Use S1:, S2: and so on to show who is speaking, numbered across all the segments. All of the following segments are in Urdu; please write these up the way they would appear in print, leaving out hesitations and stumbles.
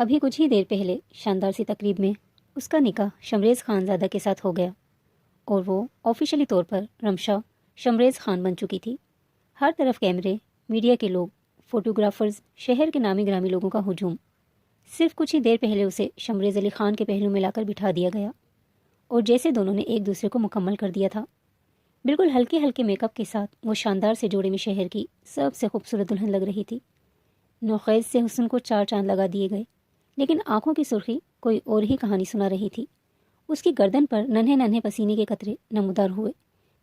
S1: ابھی کچھ ہی دیر پہلے شاندار سی تقریب میں اس کا نکاح شمریز خانزادہ کے ساتھ ہو گیا اور وہ آفیشلی طور پر رمشا شمریز خان بن چکی تھی۔ ہر طرف کیمرے، میڈیا کے لوگ، فوٹوگرافرز، شہر کے نامی گرامی لوگوں کا ہجوم۔ صرف کچھ ہی دیر پہلے اسے شمریز علی خان کے پہلو میں لا کر بٹھا دیا گیا اور جیسے دونوں نے ایک دوسرے کو مکمل کر دیا تھا۔ بالکل ہلکے ہلکے میک اپ کے ساتھ وہ شاندار سے جوڑے میں شہر کی سب سے خوبصورت دلہن لگ رہی تھی۔ نوخیز سے حسن کو چار چاند لگا دیے گئے، لیکن آنکھوں کی سرخی کوئی اور ہی کہانی سنا رہی تھی۔ اس کی گردن پر ننھے ننھے پسینے کے قطرے نمودار ہوئے۔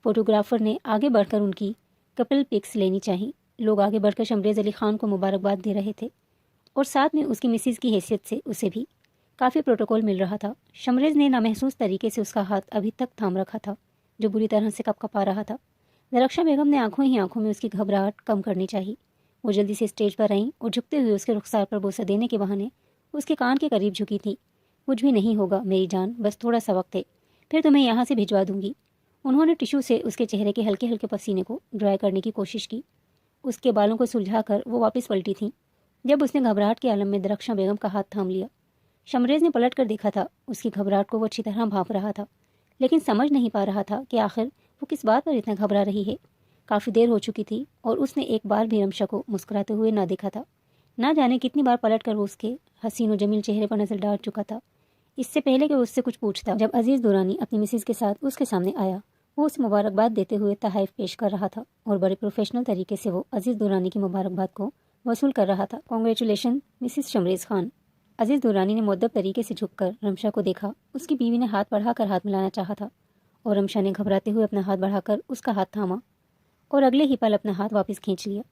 S1: فوٹوگرافر نے آگے بڑھ کر ان کی کپل پکس لینی چاہی۔ لوگ آگے بڑھ کر شمریز علی خان کو مبارکباد دے رہے تھے اور ساتھ میں اس کی مسز کی حیثیت سے اسے بھی کافی پروٹوکول مل رہا تھا۔ شمریز نے نامحسوس طریقے سے اس کا ہاتھ ابھی تک تھام رکھا تھا جو بری طرح سے کپ کپا رہا تھا۔ درخشاں بیگم نے آنکھوں ہی آنکھوں میں اس کی گھبراہٹ کم کرنی چاہی۔ وہ جلدی سے اسٹیج پر آئیں اور جھکتے ہوئے اس کے رخسار پر بوسہ دینے کے بہانے اس کے کان کے قریب جھکی تھی۔ کچھ بھی نہیں ہوگا میری جان، بس تھوڑا سا وقت ہے، پھر تمہیں یہاں سے بھجوا دوں گی۔ انہوں نے ٹشو سے اس کے چہرے کے ہلکے ہلکے پسینے کو ڈرائی کرنے کی کوشش کی۔ اس کے بالوں کو سلجھا کر وہ واپس پلٹی تھیں جب اس نے گھبراہٹ کے عالم میں درخشاں بیگم کا ہاتھ تھام لیا۔ شمریز نے پلٹ کر دیکھا تھا۔ اس کی گھبراہٹ کو وہ اچھی طرح بھانپ رہا تھا، لیکن سمجھ نہیں پا رہا تھا کہ آخر وہ کس بات پر اتنا گھبرا رہی ہے۔ کافی دیر ہو چکی تھی اور اس نے ایک بار بھی رمشا کو مسکراتے ہوئے نہ دیکھا تھا۔ نہ جانے کتنی بار پلٹ کر وہ اس کے حسین و جمیل چہرے پر نظر ڈال چکا تھا اس سے پہلے کہ اس سے کچھ پوچھتا۔ جب عزیز دورانی اپنی مسز کے ساتھ اس کے سامنے آیا، وہ اسے مبارکباد دیتے ہوئے تحائف پیش کر رہا تھا اور بڑے پروفیشنل طریقے سے وہ عزیز دورانی کی مبارکباد کو وصول کر رہا تھا۔ Congratulation Mrs Shamraiz Khan. عزیز دورانی نے مؤدب طریقے سے جھک کر رمشا کو دیکھا۔ اس کی بیوی نے ہاتھ بڑھا کر ہاتھ ملانا چاہا تھا اور رمشا نے گھبراتے ہوئے اپنا ہاتھ بڑھا کر اس کا ہاتھ تھاما اور اگلے ہی پل اپنا ہاتھ واپس کھینچ لیا۔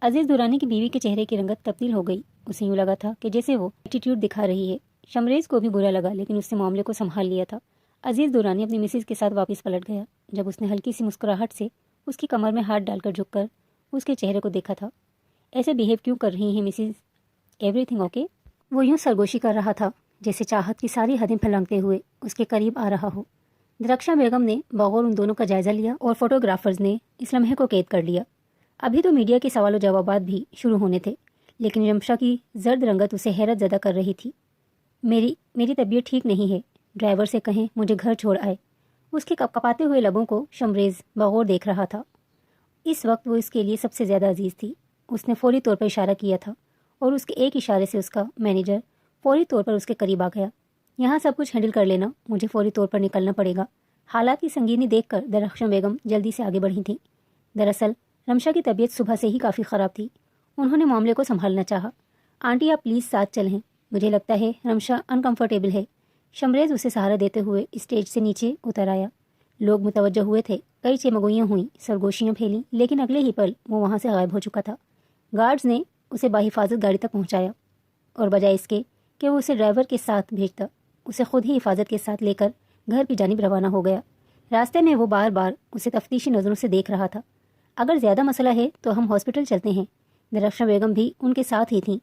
S1: عزیز دورانی کی بیوی کے چہرے کی رنگت تبدیل ہو گئی۔ اسے یوں لگا تھا کہ جیسے وہ ایٹیٹیوڈ دکھا رہی ہے۔ شمریز کو بھی برا لگا، لیکن اس نے معاملے کو سنبھال لیا تھا۔ عزیز دورانی اپنی مسز کے ساتھ واپس پلٹ گیا جب اس نے ہلکی سی مسکراہٹ سے اس کی کمر میں ہاتھ ڈال کر جھک کر اس کے چہرے کو دیکھا تھا۔ ایسے بیہیو کیوں کر رہی ہیں مسز؟ Every thing okay? وہ یوں سرگوشی کر رہا تھا جیسے چاہت کی ساری حدیں پھلانگتے ہوئے اس کے قریب آ رہا ہو۔ درخشاں بیگم نے بغور ان دونوں کا جائزہ لیا اور فوٹوگرافرز نے اس لمحے کو قید کر لیا۔ ابھی تو میڈیا کے سوال و جوابات بھی شروع ہونے تھے، لیکن رمشا کی زرد رنگت اسے حیرت زدہ کر رہی تھی۔ میری طبیعت ٹھیک نہیں ہے، ڈرائیور سے کہیں مجھے گھر چھوڑ آئے۔ اس کے کپکپاتے ہوئے لبوں کو شمریز بغور دیکھ رہا تھا۔ اس وقت وہ اس کے لیے سب سے زیادہ عزیز تھی۔ اس نے فوری طور پر اشارہ کیا تھا اور اس کے ایک اشارے سے اس کا مینیجر فوری طور پر اس کے قریب آ گیا۔ یہاں سب کچھ ہینڈل کر لینا، مجھے فوری طور پر نکلنا پڑے گا۔ حالات کی سنگینی دیکھ کر درخشاں بیگم جلدی سے آگے بڑھی تھیں۔ دراصل رمشا کی طبیعت صبح سے ہی کافی خراب تھی۔ انہوں نے معاملے کو سنبھالنا چاہا۔ آنٹی آپ پلیز ساتھ چلیں، مجھے لگتا ہے رمشا انکمفرٹیبل ہے۔ شمریز اسے سہارا دیتے ہوئے اسٹیج سے نیچے اتر آیا۔ لوگ متوجہ ہوئے تھے، کئی چمگوئیاں ہوئیں، سرگوشیاں پھیلیں، لیکن اگلے ہی پل وہ وہاں سے غائب ہو چکا تھا۔ گارڈز نے اسے باحفاظت گاڑی تک پہنچایا اور بجائے اس کے کہ وہ اسے ڈرائیور کے ساتھ بھیجتا، اسے خود ہی حفاظت کے ساتھ لے کر گھر کی جانب روانہ ہو گیا۔ راستے میں وہ بار بار اسے تفتیشی نظروں سے دیکھ رہا تھا۔ اگر زیادہ مسئلہ ہے تو ہم ہاسپٹل چلتے ہیں۔ درخشاں بیگم بھی ان کے ساتھ ہی تھیں۔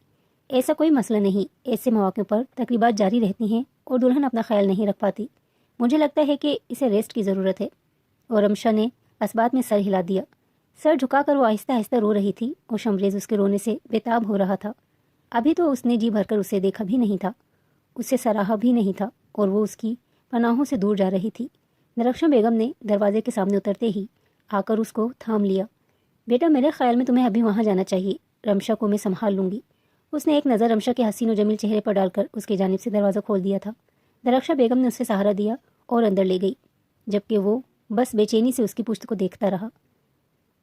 S1: ایسا کوئی مسئلہ نہیں، ایسے مواقع پر تقریبات جاری رہتی ہیں اور دلہن اپنا خیال نہیں رکھ پاتی۔ مجھے لگتا ہے کہ اسے ریسٹ کی ضرورت ہے۔ اور رمشا نے اسبات میں سر ہلا دیا۔ سر جھکا کر وہ آہستہ آہستہ رو رہی تھی اور شمریز اس کے رونے سے بےتاب ہو رہا تھا۔ ابھی تو اس نے جی بھر کر اسے دیکھا بھی نہیں تھا، اسے سراہا بھی نہیں تھا اور وہ اس کی پناہوں سے دور جا رہی تھی۔ درخشاں بیگم نے دروازے کے سامنے اترتے ہی آ کر اس کو تھام لیا۔ بیٹا میرے خیال میں تمہیں ابھی وہاں جانا چاہیے، رمشا کو میں سنبھال لوں گی۔ اس نے ایک نظر رمشا کے حسین و جمیل چہرے پر ڈال کر اس کی جانب سے دروازہ کھول دیا تھا۔ درخشاں بیگم نے اسے سہارا دیا اور اندر لے گئی، جبکہ وہ بس بے چینی سے اس کی پشت کو دیکھتا رہا۔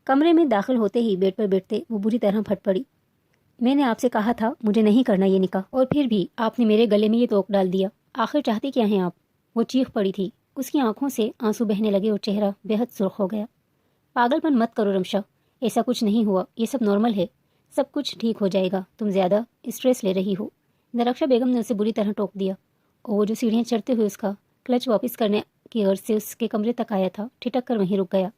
S1: کمرے میں داخل ہوتے ہی بیڈ پر بیٹھتے وہ بری طرح پھٹ پڑی۔ میں نے آپ سے کہا تھا مجھے نہیں کرنا یہ نکاح، اور پھر بھی آپ نے میرے گلے میں یہ توک ڈال دیا۔ آخر چاہتے کیا ہیں آپ؟ وہ چیخ پڑی تھی۔ اس کی آنکھوں سے آنسو بہنے لگے اور چہرہ بے حد سرخ ہو گیا۔ پاگل پن مت کرو رمشا، ایسا کچھ نہیں ہوا، یہ سب نارمل ہے، سب کچھ ٹھیک ہو جائے گا، تم زیادہ اسٹریس لے رہی ہو۔ درخشاں بیگم نے اسے بری طرح ٹوک دیا اور وہ جو سیڑھیاں چڑھتے ہوئے اس کا کلچ واپس کرنے کی غرض سے اس کے کمرے تک آیا تھا، ٹھٹک کر وہیں رک گیا۔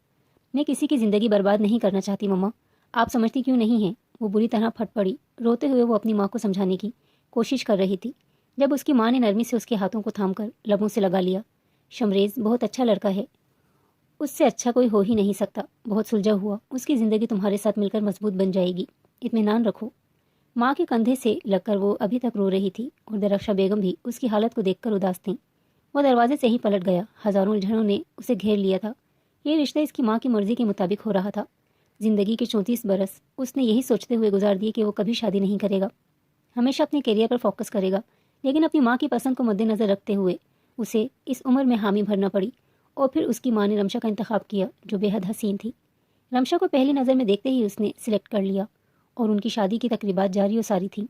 S1: میں کسی کی زندگی برباد نہیں کرنا چاہتی مما، آپ سمجھتی کیوں نہیں ہیں؟ وہ بری طرح پھٹ پڑی۔ روتے ہوئے وہ اپنی ماں کو سمجھانے کی کوشش کر رہی تھی جب اس کی ماں نے نرمی سے اس کے ہاتھوں کو تھام کر لبوں سے لگا لیا۔ شمریز بہت اچھا لڑکا ہے، اس سے اچھا کوئی ہو ہی نہیں سکتا، بہت سلجھا ہوا، اس کی زندگی تمہارے ساتھ مل کر مضبوط بن جائے گی، اطمینان رکھو۔ ماں کے کندھے سے لگ کر وہ ابھی تک رو رہی تھی اور درخشا بیگم بھی اس کی حالت کو دیکھ کر اداس تھیں۔ وہ دروازے سے ہی پلٹ گیا۔ ہزاروں الجھنوں نے اسے گھیر لیا تھا۔ یہ رشتہ اس کی ماں کی مرضی کے مطابق ہو رہا تھا۔ زندگی کے 34 برس اس نے یہی سوچتے ہوئے گزار دیے کہ وہ کبھی شادی نہیں کرے گا، ہمیشہ اپنے کیریئر پر فوکس کرے گا، لیکن اپنی ماں کی پسند کو مد نظر رکھتے ہوئے اسے اس عمر میں حامی بھرنا پڑی۔ اور پھر اس کی ماں نے رمشا کا انتخاب کیا جو بے حد حسین تھی۔ رمشا کو پہلی نظر میں دیکھتے ہی اس نے سلیکٹ کر لیا اور ان کی شادی کی تقریبات جاری و ساری تھیں۔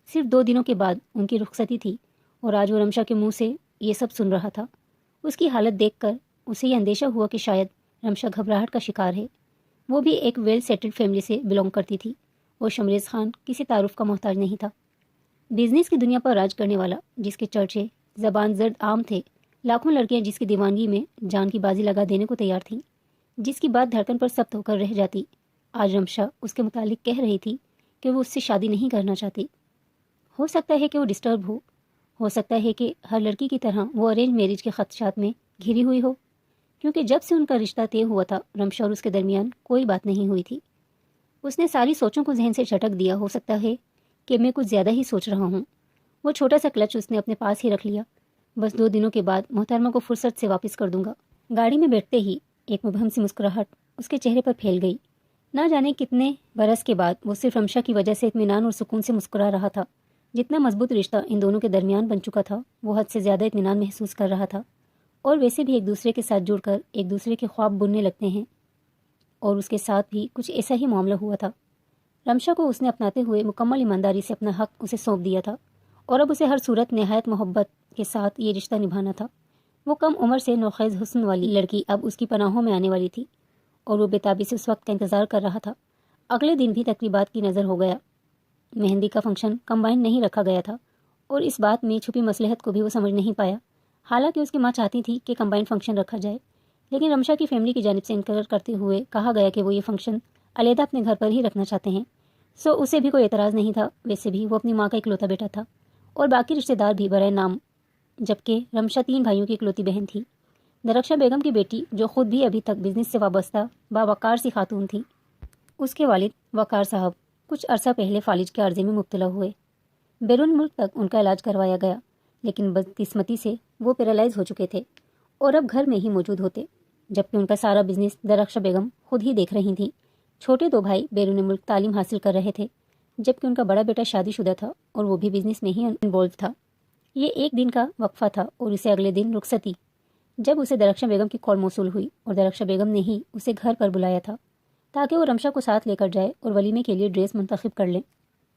S1: صرف 2 دنوں کے بعد ان کی رخصتی تھی اور آج وہ رمشا کے منہ سے یہ سب سن رہا تھا۔ اس کی حالت دیکھ کر اسے یہ اندیشہ ہوا کہ شاید رمشا گھبراہٹ کا شکار ہے۔ وہ بھی ایک ویل سیٹلڈ فیملی سے بلونگ کرتی تھی اور شمریز خان کسی تعارف کا محتاج نہیں تھا۔ بزنس کی دنیا پر راج کرنے والا جس کے چرچے زبان زد عام تھے، لاکھوں لڑکیاں جس کی دیوانگی میں جان کی بازی لگا دینے کو تیار تھیں، جس کی بات دھڑکن پر سخت ہو کر رہ جاتی، آج رمشا اس کے متعلق کہہ رہی تھی کہ وہ اس سے شادی نہیں کرنا چاہتی۔ ہو سکتا ہے کہ وہ ڈسٹرب ہو سکتا ہے کہ ہر لڑکی کی طرح وہ ارینج میرج کے خدشات میں گھری ہوئی ہو، کیونکہ جب سے ان کا رشتہ طے ہوا تھا رمشا اور اس کے درمیان کوئی بات نہیں ہوئی تھی۔ اس نے ساری سوچوں کو ذہن سے جھٹک دیا۔ ہو سکتا ہے کہ میں کچھ زیادہ ہی سوچ رہا ہوں۔ وہ چھوٹا سا کلچ اس نے اپنے پاس ہی رکھ لیا۔ بس 2 دنوں کے بعد محترمہ کو فرصت سے واپس کر دوں گا۔ گاڑی میں بیٹھتے ہی ایک مبہم سی مسکراہٹ اس کے چہرے پر پھیل گئی۔ نہ جانے کتنے برس کے بعد وہ صرف رمشا کی وجہ سے اطمینان اور سکون سے مسکرا رہا تھا۔ جتنا مضبوط رشتہ ان دونوں کے درمیان بن چکا تھا وہ حد سے زیادہ اطمینان محسوس کر رہا تھا، اور ویسے بھی ایک دوسرے کے ساتھ جڑ کر ایک دوسرے کے خواب بننے لگتے ہیں، اور اس کے ساتھ بھی کچھ ایسا ہی معاملہ ہوا تھا۔ رمشا کو اس نے اپناتے ہوئے مکمل ایمانداری سے اپنا حق اسے سونپ دیا تھا، اور اب اسے ہر صورت نہایت محبت کے ساتھ یہ رشتہ نبھانا تھا۔ وہ کم عمر سے نوخیز حسن والی لڑکی اب اس کی پناہوں میں آنے والی تھی، اور وہ بےتابی سے اس وقت کا انتظار کر رہا تھا۔ اگلے دن بھی تقریبات کی نظر ہو گیا۔ مہندی کا فنکشن کمبائن نہیں رکھا گیا تھا، اور اس بات میں چھپی مصلحت کو بھی وہ سمجھ نہیں پایا۔ حالانکہ اس کی ماں چاہتی تھی کہ کمبائن فنکشن رکھا جائے، لیکن رمشا کی فیملی کی جانب سے انکار کرتے ہوئے کہا گیا کہ وہ یہ فنکشن علیحدہ اپنے گھر پر ہی رکھنا چاہتے ہیں۔ سو اسے بھی کوئی اعتراض نہیں تھا۔ ویسے بھی وہ اپنی ماں کا اکلوتا بیٹا تھا، اور باقی رشتہ دار بھی برائے نام، جبکہ رمشا 3 بھائیوں کی اکلوتی بہن تھی۔ درخشا بیگم کی بیٹی جو خود بھی ابھی تک بزنس سے وابستہ باوقار سی خاتون تھی، اس کے والد وقار صاحب کچھ عرصہ پہلے فالج کے عارضے میں مبتلا ہوئے۔ بیرون ملک تک ان کا علاج کروایا گیا، لیکن بدقسمتی سے وہ پیرالائز ہو چکے تھے اور اب گھر میں ہی موجود ہوتے، جبکہ ان کا سارا بزنس درخشا بیگم خود ہی دیکھ رہی تھیں۔ چھوٹے 2 بھائی بیرون ملک تعلیم حاصل کر رہے تھے، جبکہ ان کا بڑا بیٹا شادی شدہ تھا اور وہ بھی بزنس میں ہی انوالو تھا۔ یہ 1 دن کا وقفہ تھا اور اسے اگلے دن رخصتی۔ جب اسے درخشا بیگم کی کال موصول ہوئی اور درخشا بیگم نے ہی اسے گھر پر بلایا تھا تاکہ وہ رمشا کو ساتھ لے کر جائے اور ولیمے کے لیے ڈریس منتخب کر لیں،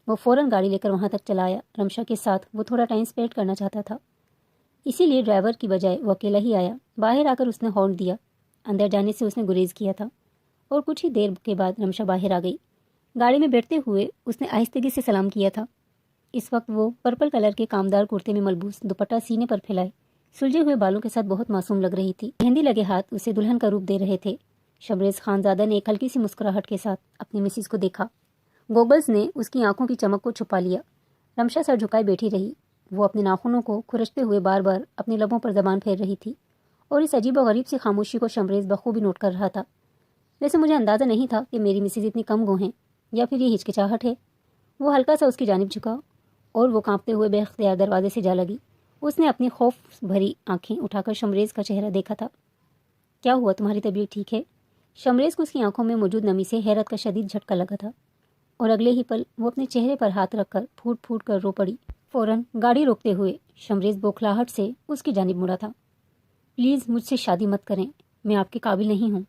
S1: وہ فوراً گاڑی لے کر وہاں تک چلا آیا۔ رمشا کے ساتھ وہ تھوڑا ٹائم اسپینڈ کرنا چاہتا تھا، اسی لیے ڈرائیور کی بجائے وہ اکیلا ہی آیا۔ باہر آ کر اس نے ہارن دیا۔ اندر جانے سے اس نے گریز کیا تھا، اور کچھ ہی دیر کے بعد رمشا باہر آ گئی۔ گاڑی میں بیٹھتے ہوئے اس نے آہستگی سے سلام کیا تھا۔ اس وقت وہ پرپل کلر کے کامدار کرتے میں ملبوس دوپٹہ سینے پر پھیلائے سلجھے ہوئے بالوں کے ساتھ بہت معصوم لگ رہی تھی۔ مہندی لگے ہاتھ اسے دلہن کا روپ دے رہے تھے۔ شمریز خانزادہ نے ایک ہلکی سی مسکراہٹ کے ساتھ اپنی مسز کو دیکھا۔ گوگلز نے اس کی آنکھوں کی چمک کو چھپا لیا۔ رمشا سر جھکائے بیٹھی رہی۔ وہ اپنے ناخنوں کو کھرچتے ہوئے بار بار اپنے لبوں پر زبان پھیر رہی تھی، اور اس عجیب و غریب سی خاموشی کو شمریز بخوبی نوٹ کر رہا تھا۔ ویسے مجھے اندازہ نہیں تھا کہ میری مسز اتنی کم گو ہیں، یا پھر یہ ہچکچاہٹ ہے۔ وہ ہلکا سا اس کی جانب جھکا اور وہ کانپتے ہوئے بے اختیار دروازے سے جا لگی۔ اس نے اپنی خوف بھری آنکھیں اٹھا کر شمریز کا چہرہ دیکھا تھا۔ کیا ہوا، تمہاری طبیعت ٹھیک ہے؟ شمریز کو اس کی آنکھوں میں موجود نمی سے حیرت کا شدید جھٹکا لگا تھا، اور اگلے ہی پل وہ اپنے چہرے پر ہاتھ رکھ کر پھوٹ پھوٹ کر رو پڑی۔ فوراً گاڑی روکتے ہوئے شمریز بوکھلاہٹ سے اس کی جانب مڑا تھا۔ پلیز مجھ سے شادی مت کریں، میں آپ کے قابل نہیں ہوں۔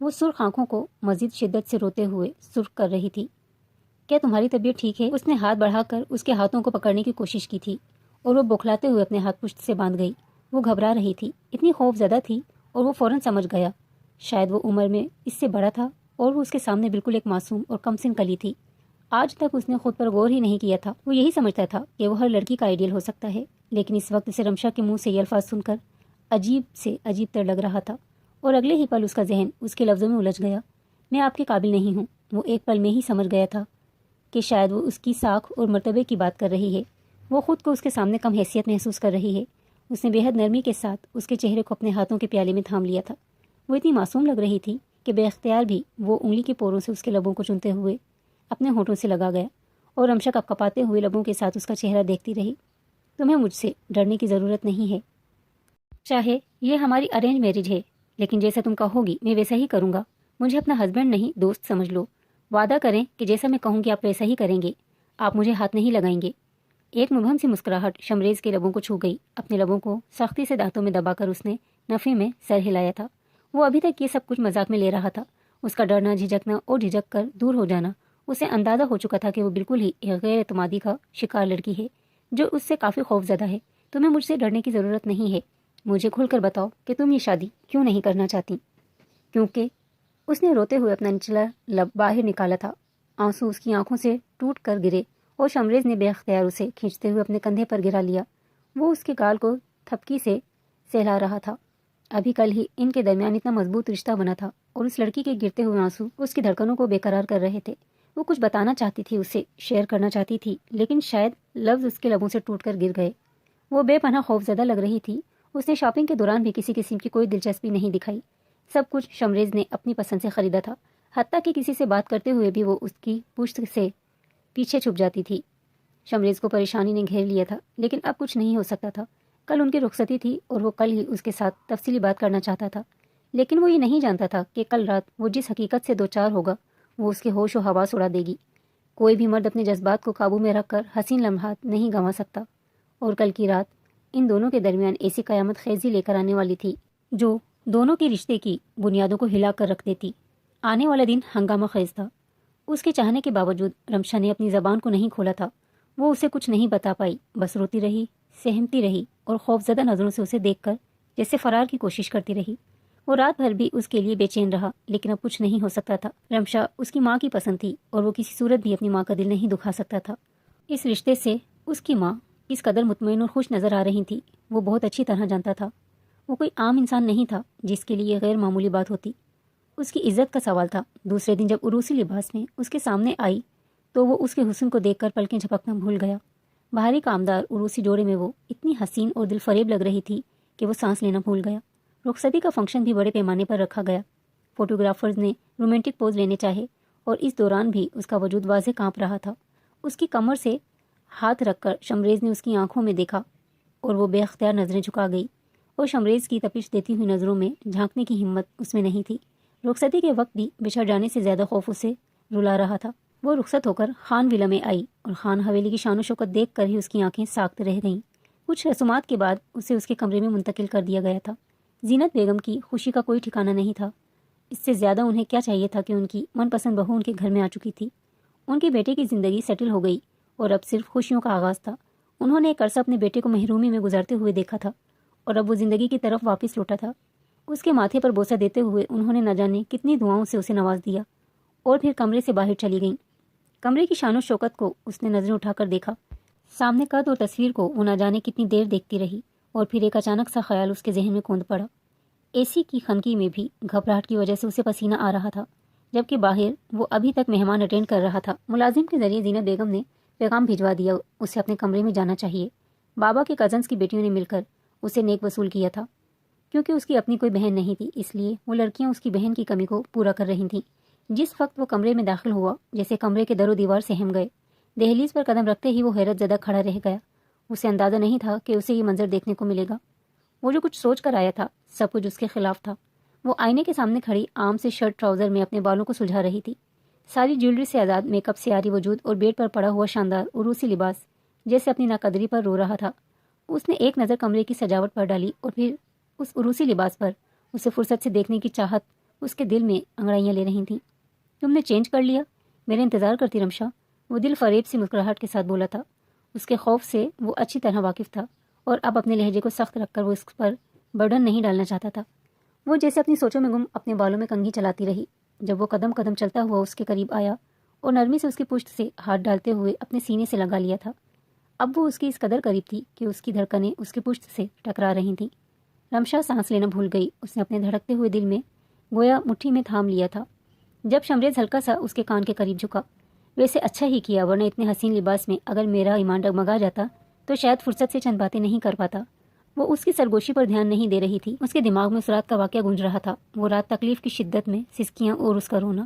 S1: وہ سرخ آنکھوں کو مزید شدت سے روتے ہوئے سرخ کر رہی تھی۔ کیا تمہاری طبیعت ٹھیک ہے؟ اس نے ہاتھ بڑھا کر اس کے ہاتھوں کو پکڑنے کی کوشش کی تھی، اور وہ بوکھلاتے ہوئے اپنے ہاتھ پشت سے باندھ گئی۔ وہ گھبرا رہی تھی، اتنی خوف زدہ تھی، اور وہ فوراً سمجھ گیا شاید وہ عمر میں اس سے بڑا تھا اور وہ اس کے سامنے بالکل ایک معصوم اور کم سن کلی تھی۔ آج تک اس نے خود پر غور ہی نہیں کیا تھا۔ وہ یہی سمجھتا تھا کہ وہ ہر لڑکی کا آئیڈیل ہو سکتا ہے، لیکن اس وقت اسے رمشا کے منہ سے یہ الفاظ سن کر عجیب سے عجیب تر لگ رہا تھا، اور اگلے ہی پل اس کا ذہن اس کے لفظوں میں الجھ گیا، میں آپ کے قابل نہیں ہوں۔ وہ ایک پل میں ہی سمجھ گیا تھا کہ شاید وہ اس کی ساکھ اور مرتبے کی بات کر رہی ہے۔ وہ خود کو اس کے سامنے کم حیثیت محسوس کر رہی ہے۔ اس نے بے حد نرمی کے ساتھ اس کے چہرے کو اپنے ہاتھوں کے پیالے میں تھام لیا تھا۔ وہ اتنی معصوم لگ رہی تھی کہ بے اختیار بھی وہ انگلی کے پوروں سے اس کے لبوں کو چنتے ہوئے اپنے ہونٹوں سے لگا گیا، اور رمشا کپکپاتے ہوئے لبوں کے ساتھ اس کا چہرہ دیکھتی رہی۔ تمہیں مجھ سے ڈرنے کی ضرورت نہیں ہے، چاہے یہ ہماری ارینج میرج ہے، لیکن جیسا تم کہو گی میں ویسا ہی کروں گا۔ مجھے اپنا ہسبینڈ نہیں دوست سمجھ لو۔ وعدہ کریں کہ جیسا میں کہوں گی آپ ویسا ہی کریں گے، آپ مجھے ہاتھ نہیں لگائیں گے۔ ایک مبہم سی مسکراہٹ شمریز کے لبوں کو چھو گئی۔ اپنے لبوں کو سختی سے دانتوں میں دبا کر اس نے نفی میں سر ہلایا تھا۔ وہ ابھی تک یہ سب کچھ مذاق میں لے رہا تھا۔ اس کا ڈرنا، جھجکنا اور جھجک کر دور ہو جانا اسے اندازہ ہو چکا تھا کہ وہ بالکل ہی ایک غیر اعتمادی کا شکار لڑکی ہے جو اس سے کافی خوف زدہ ہے۔ تمہیں مجھ سے ڈرنے کی ضرورت نہیں ہے۔ مجھے کھل کر بتاؤ کہ تم یہ شادی کیوں نہیں کرنا چاہتی؟ کیونکہ اس نے روتے ہوئے اپنا نچلا لب باہر نکالا تھا۔ آنسو اس کی آنکھوں سے ٹوٹ کر گرے اور شمریز نے بے اختیار اسے کھینچتے ہوئے اپنے کندھے پر گرا لیا۔ وہ اس کے گال کو تھپکی سے سہلا رہا تھا۔ ابھی کل ہی ان کے درمیان اتنا مضبوط رشتہ بنا تھا اور اس لڑکی کے گرتے ہوئے آنسو اس کی دھڑکنوں کو بے قرار کر رہے تھے۔ وہ کچھ بتانا چاہتی تھی، اسے شیئر کرنا چاہتی تھی، لیکن شاید لفظ اس کے لبوں سے ٹوٹ کر گر گئے۔ وہ بے پناہ خوف زدہ لگ رہی تھی۔ اس نے شاپنگ کے دوران بھی کسی قسم کی کوئی دلچسپی نہیں دکھائی۔ سب کچھ شمریز نے اپنی پسند سے خریدا تھا، حتیٰ کہ کسی سے بات کرتے ہوئے بھی وہ اس کی پشت سے پیچھے چھپ جاتی تھی۔ شمریز کو پریشانی نے گھیر لیا تھا، لیکن اب کچھ نہیں ہو سکتا تھا۔ کل ان کی رخصتی تھی اور وہ کل ہی اس کے ساتھ تفصیلی بات کرنا چاہتا تھا، لیکن وہ یہ نہیں جانتا تھا کہ کل رات وہ جس حقیقت سے دوچار ہوگا وہ اس کے ہوش و حواس اڑا دے گی۔ کوئی بھی مرد اپنے جذبات کو قابو میں رکھ کر حسین لمحات نہیں گنوا سکتا، اور کل کی رات ان دونوں کے درمیان ایسی قیامت خیزی لے کر آنے والی تھی جو دونوں کے رشتے کی بنیادوں کو ہلا کر رکھ دیتی۔ آنے والا دن ہنگامہ خیز تھا۔ اس کے چاہنے کے باوجود رمشا نے اپنی زبان کو نہیں کھولا تھا۔ وہ اسے کچھ نہیں بتا پائی، بس روتی رہی، سہمتی رہی اور خوف زدہ نظروں سے اسے دیکھ کر جیسے فرار کی کوشش کرتی رہی۔ وہ رات بھر بھی اس کے لیے بے چین رہا، لیکن اب کچھ نہیں ہو سکتا تھا۔ رمشا اس کی ماں کی پسند تھی اور وہ کسی صورت بھی اپنی ماں کا دل نہیں دکھا سکتا تھا۔ اس رشتے سے اس کی ماں کس قدر مطمئن اور خوش نظر آ رہی تھی وہ بہت اچھی طرح جانتا تھا۔ وہ کوئی عام انسان نہیں تھا جس کے لیے غیر معمولی بات ہوتی۔ اس کی عزت کا سوال تھا۔ دوسرے دن جب عروسی لباس میں اس کے سامنے آئی تو وہ اس کے حسن کو دیکھ کر پلکیں جھپکنا بھول گیا۔ بھاری کامدار عروسی جوڑے میں وہ اتنی حسین اور دل فریب لگ رہی تھی کہ وہ سانس لینا بھول گیا۔ رخصتی کا فنکشن بھی بڑے پیمانے پر رکھا گیا۔ فوٹوگرافرز نے رومانٹک پوز لینے چاہے اور اس دوران بھی اس کا وجود واضح کانپ رہا تھا۔ اس کی کمر سے ہاتھ رکھ کر شمریز نے اس کی آنکھوں میں دیکھا اور وہ بے اختیار نظریں جھکا گئی، اور شمریز کی تپش دیتی ہوئی نظروں میں جھانکنے کی ہمت اس میں نہیں تھی۔ رخصتی کے وقت بھی بچھڑ جانے سے زیادہ خوف اسے رلا رہا تھا۔ وہ رخصت ہو کر خان ولا میں آئی اور خان حویلی کی شان و شوکت دیکھ کر ہی اس کی آنکھیں ساکت رہ گئیں۔ کچھ رسومات کے بعد اسے اس کے کمرے میں منتقل کر دیا گیا تھا۔ زینت بیگم کی خوشی کا کوئی ٹھکانہ نہیں تھا۔ اس سے زیادہ انہیں کیا چاہیے تھا کہ ان کی من پسند بہو ان کے گھر میں آ چکی تھی۔ ان کے بیٹے کی زندگی سیٹل ہو گئی اور اب صرف خوشیوں کا آغاز تھا۔ انہوں نے ایک عرصہ اپنے بیٹے کو محرومی میں گزارتے ہوئے دیکھا تھا اور اب وہ زندگی کی طرف واپس لوٹا تھا۔ اس کے ماتھے پر بوسہ دیتے ہوئے انہوں نے نہ جانے کتنی دعاؤں سے اسے نواز دیا اور پھر کمرے سے باہر چلی گئیں۔ کمرے کی شان و شوکت کو اس نے نظریں اٹھا کر دیکھا۔ سامنے قد اور تصویر کو وہ نہ جانے کتنی دیر دیکھتی رہی اور پھر ایک اچانک سا خیال اس کے ذہن میں کوند پڑا۔ اے سی کی خنکی میں بھی گھبراہٹ کی وجہ سے اسے پسینہ آ رہا تھا، جبکہ باہر وہ ابھی تک مہمان اٹینڈ کر رہا تھا۔ ملازم کے ذریعے زینت بیگم نے پیغام بھجوا دیا اسے اپنے کمرے میں جانا چاہیے۔ بابا کے کزنس کی بیٹیوں نے مل کر اسے نیک وصول کیا تھا۔ کیونکہ اس کی اپنی کوئی بہن نہیں تھی، اس لیے وہ لڑکیاں اس کی بہن کی کمی کو پورا کر رہی تھیں۔ جس وقت وہ کمرے میں داخل ہوا جیسے کمرے کے در و دیوار سہم گئے۔ دہلیز پر قدم رکھتے ہی وہ حیرت زدہ کھڑا رہ گیا۔ اسے اندازہ نہیں تھا کہ اسے یہ منظر دیکھنے کو ملے گا۔ وہ جو کچھ سوچ کر آیا تھا سب کچھ اس کے خلاف تھا۔ وہ آئینے کے سامنے کھڑی عام سے شرٹ ٹراؤزر میں اپنے بالوں کو سلجھا رہی تھی۔ ساری جیولری سے آزاد میک اپ سے عاری وجود اور بیڈ پر پڑا ہوا شاندار عروسی لباس جیسے اپنی ناقدری پر رو رہا تھا۔ اس نے ایک نظر کمرے کی سجاوٹ پر ڈالی اور پھر اس عروسی لباس پر۔ اسے فرصت سے دیکھنے کی چاہت اس کے دل میں انگڑائیاں لے رہی تھیں۔ تم نے چینج کر لیا؟ میرا انتظار کرتی رمشا، وہ دل فریب سی مسکراہٹ کے ساتھ بولا تھا۔ اس کے خوف سے وہ اچھی طرح واقف تھا اور اب اپنے لہجے کو سخت رکھ کر وہ اس پر برڈن نہیں ڈالنا چاہتا تھا۔ وہ جیسے اپنی سوچوں میں گم اپنے بالوں میں کنگھی چلاتی رہی۔ جب وہ قدم قدم چلتا ہوا اس کے قریب آیا اور نرمی سے اس کی پشت سے ہاتھ ڈالتے ہوئے اپنے سینے سے لگا لیا تھا، اب وہ اس کی اس قدر قریب تھی کہ اس کی دھڑکنیں اس کی پشت سے ٹکرا رہی تھیں۔ رمشا سانس لینا بھول گئی۔ اس نے اپنے دھڑکتے ہوئے دل میں گویا مٹھی میں تھام لیا تھا۔ جب شمریز ہلکا سا اس کے کان کے قریب جھکا، ویسے اچھا ہی کیا، ورنہ اتنے حسین لباس میں اگر میرا ایمان ڈگمگا جاتا تو شاید فرصت سے چند باتیں نہیں کر پاتا۔ وہ اس کی سرگوشی پر دھیان نہیں دے رہی تھی۔ اس کے دماغ میں اس رات کا واقعہ گونج رہا تھا۔ وہ رات تکلیف کی شدت میں سسکیاں اور اس کا رونا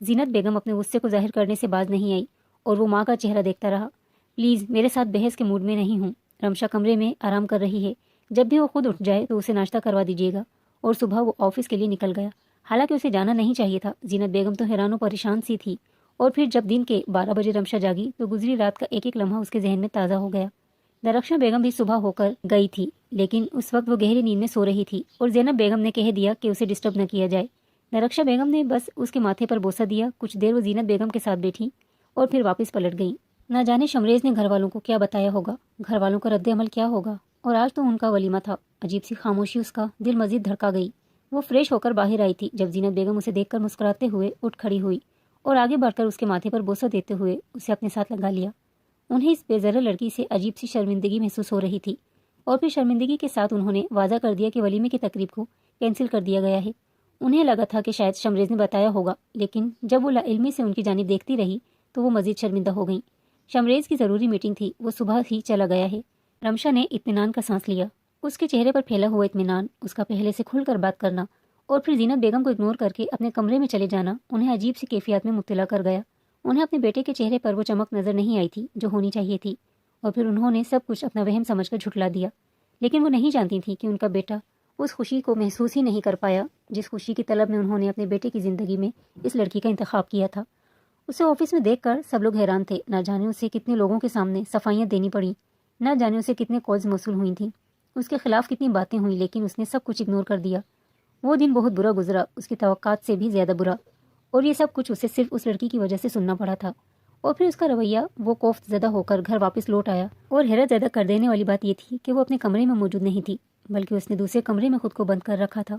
S1: زینت بیگم اپنے غصے کو ظاہر کرنے سے باز نہیں آئی اور وہ ماں کا چہرہ دیکھتا رہا۔ پلیز میرے ساتھ بحث کے موڈ میں نہیں ہوں، رمشا کمرے میں آرام کر رہی ہے، جب بھی وہ خود اٹھ جائے تو اسے ناشتہ کروا دیجیے گا۔ اور صبح وہ آفس کے لیے نکل گیا، حالانکہ اسے جانا نہیں چاہیے تھا۔ زینت بیگم تو حیران و پریشان سی تھی، اور پھر جب دن کے 12 بجے رمشا جاگی تو گزری رات کا ایک ایک لمحہ اس کے ذہن میں تازہ ہو گیا۔ درخشاں بیگم بھی صبح ہو کر گئی تھی، لیکن اس وقت وہ گہری نیند میں سو رہی تھی اور زینب بیگم نے کہہ دیا کہ اسے ڈسٹرب نہ کیا جائے۔ درخشاں بیگم نے بس اس کے ماتھے پر بوسہ دیا۔ کچھ دیر وہ زینت بیگم کے ساتھ بیٹھی اور پھر واپس پلٹ گئیں۔ نہ جانے شمریز نے گھر والوں کو کیا بتایا ہوگا، گھر والوں کا رد عمل کیا ہوگا، اور آج تو ان کا ولیمہ تھا۔ عجیب سی خاموشی اس کا دل مزید دھڑکا گئی۔ وہ فریش ہو کر باہر آئی تھی جب زینت بیگم اسے دیکھ کر مسکراتے ہوئے اٹھ کھڑی ہوئی اور آگے بڑھ کر اس کے ماتھے پر بوسہ دیتے ہوئے اسے اپنے ساتھ لگا لیا۔ انہیں اس بے ذرہ لڑکی سے عجیب سی شرمندگی محسوس ہو رہی تھی، اور پھر شرمندگی کے ساتھ انہوں نے واضح کر دیا کہ ولیمے کی تقریب کو کینسل کر دیا گیا ہے۔ انہیں لگا تھا کہ شاید شمریز نے بتایا ہوگا، لیکن جب وہ لاعلمی سے ان کی جانب دیکھتی رہی تو وہ مزید شرمندہ ہو گئیں۔ شمریز کی ضروری میٹنگ تھی، وہ صبح ہی چلا گیا ہے۔ رمشا نے اطمینان کا سانس لیا۔ اس کے چہرے پر پھیلا ہوا اطمینان، اس کا پہلے سے کھل کر بات کرنا اور پھر زینت بیگم کو اگنور کر کے اپنے کمرے میں چلے جانا انہیں عجیب سی کیفیات میں مبتلا کر گیا۔ انہیں اپنے بیٹے کے چہرے پر وہ چمک نظر نہیں آئی تھی جو ہونی چاہیے تھی، اور پھر انہوں نے سب کچھ اپنا وہم سمجھ کر جھٹلا دیا۔ لیکن وہ نہیں جانتی تھی کہ ان کا بیٹا اس خوشی کو محسوس ہی نہیں کر پایا جس خوشی کی طلب میں انہوں نے اپنے بیٹے کی زندگی میں اس لڑکی کا انتخاب کیا تھا۔ اسے آفس میں دیکھ کر سب لوگ حیران تھے، نہ جانے اسے کتنے لوگوں کے سامنے صفائیاں دینی پڑیں، نہ جانے اسے کتنے کالز موصول ہوئی تھیں، اس کے خلاف کتنی باتیں ہوئیں، لیکن اس نے سب کچھ اگنور کر دیا۔ وہ دن بہت برا گزرا، اس کی توقعات سے بھی زیادہ برا، اور یہ سب کچھ اسے صرف اس لڑکی کی وجہ سے سننا پڑا تھا۔ اور پھر اس کا رویہ، وہ کوفت زدہ ہو کر گھر واپس لوٹ آیا، اور حیرت زدہ کر دینے والی بات یہ تھی کہ وہ اپنے کمرے میں موجود نہیں تھی، بلکہ اس نے دوسرے کمرے میں خود کو بند کر رکھا تھا۔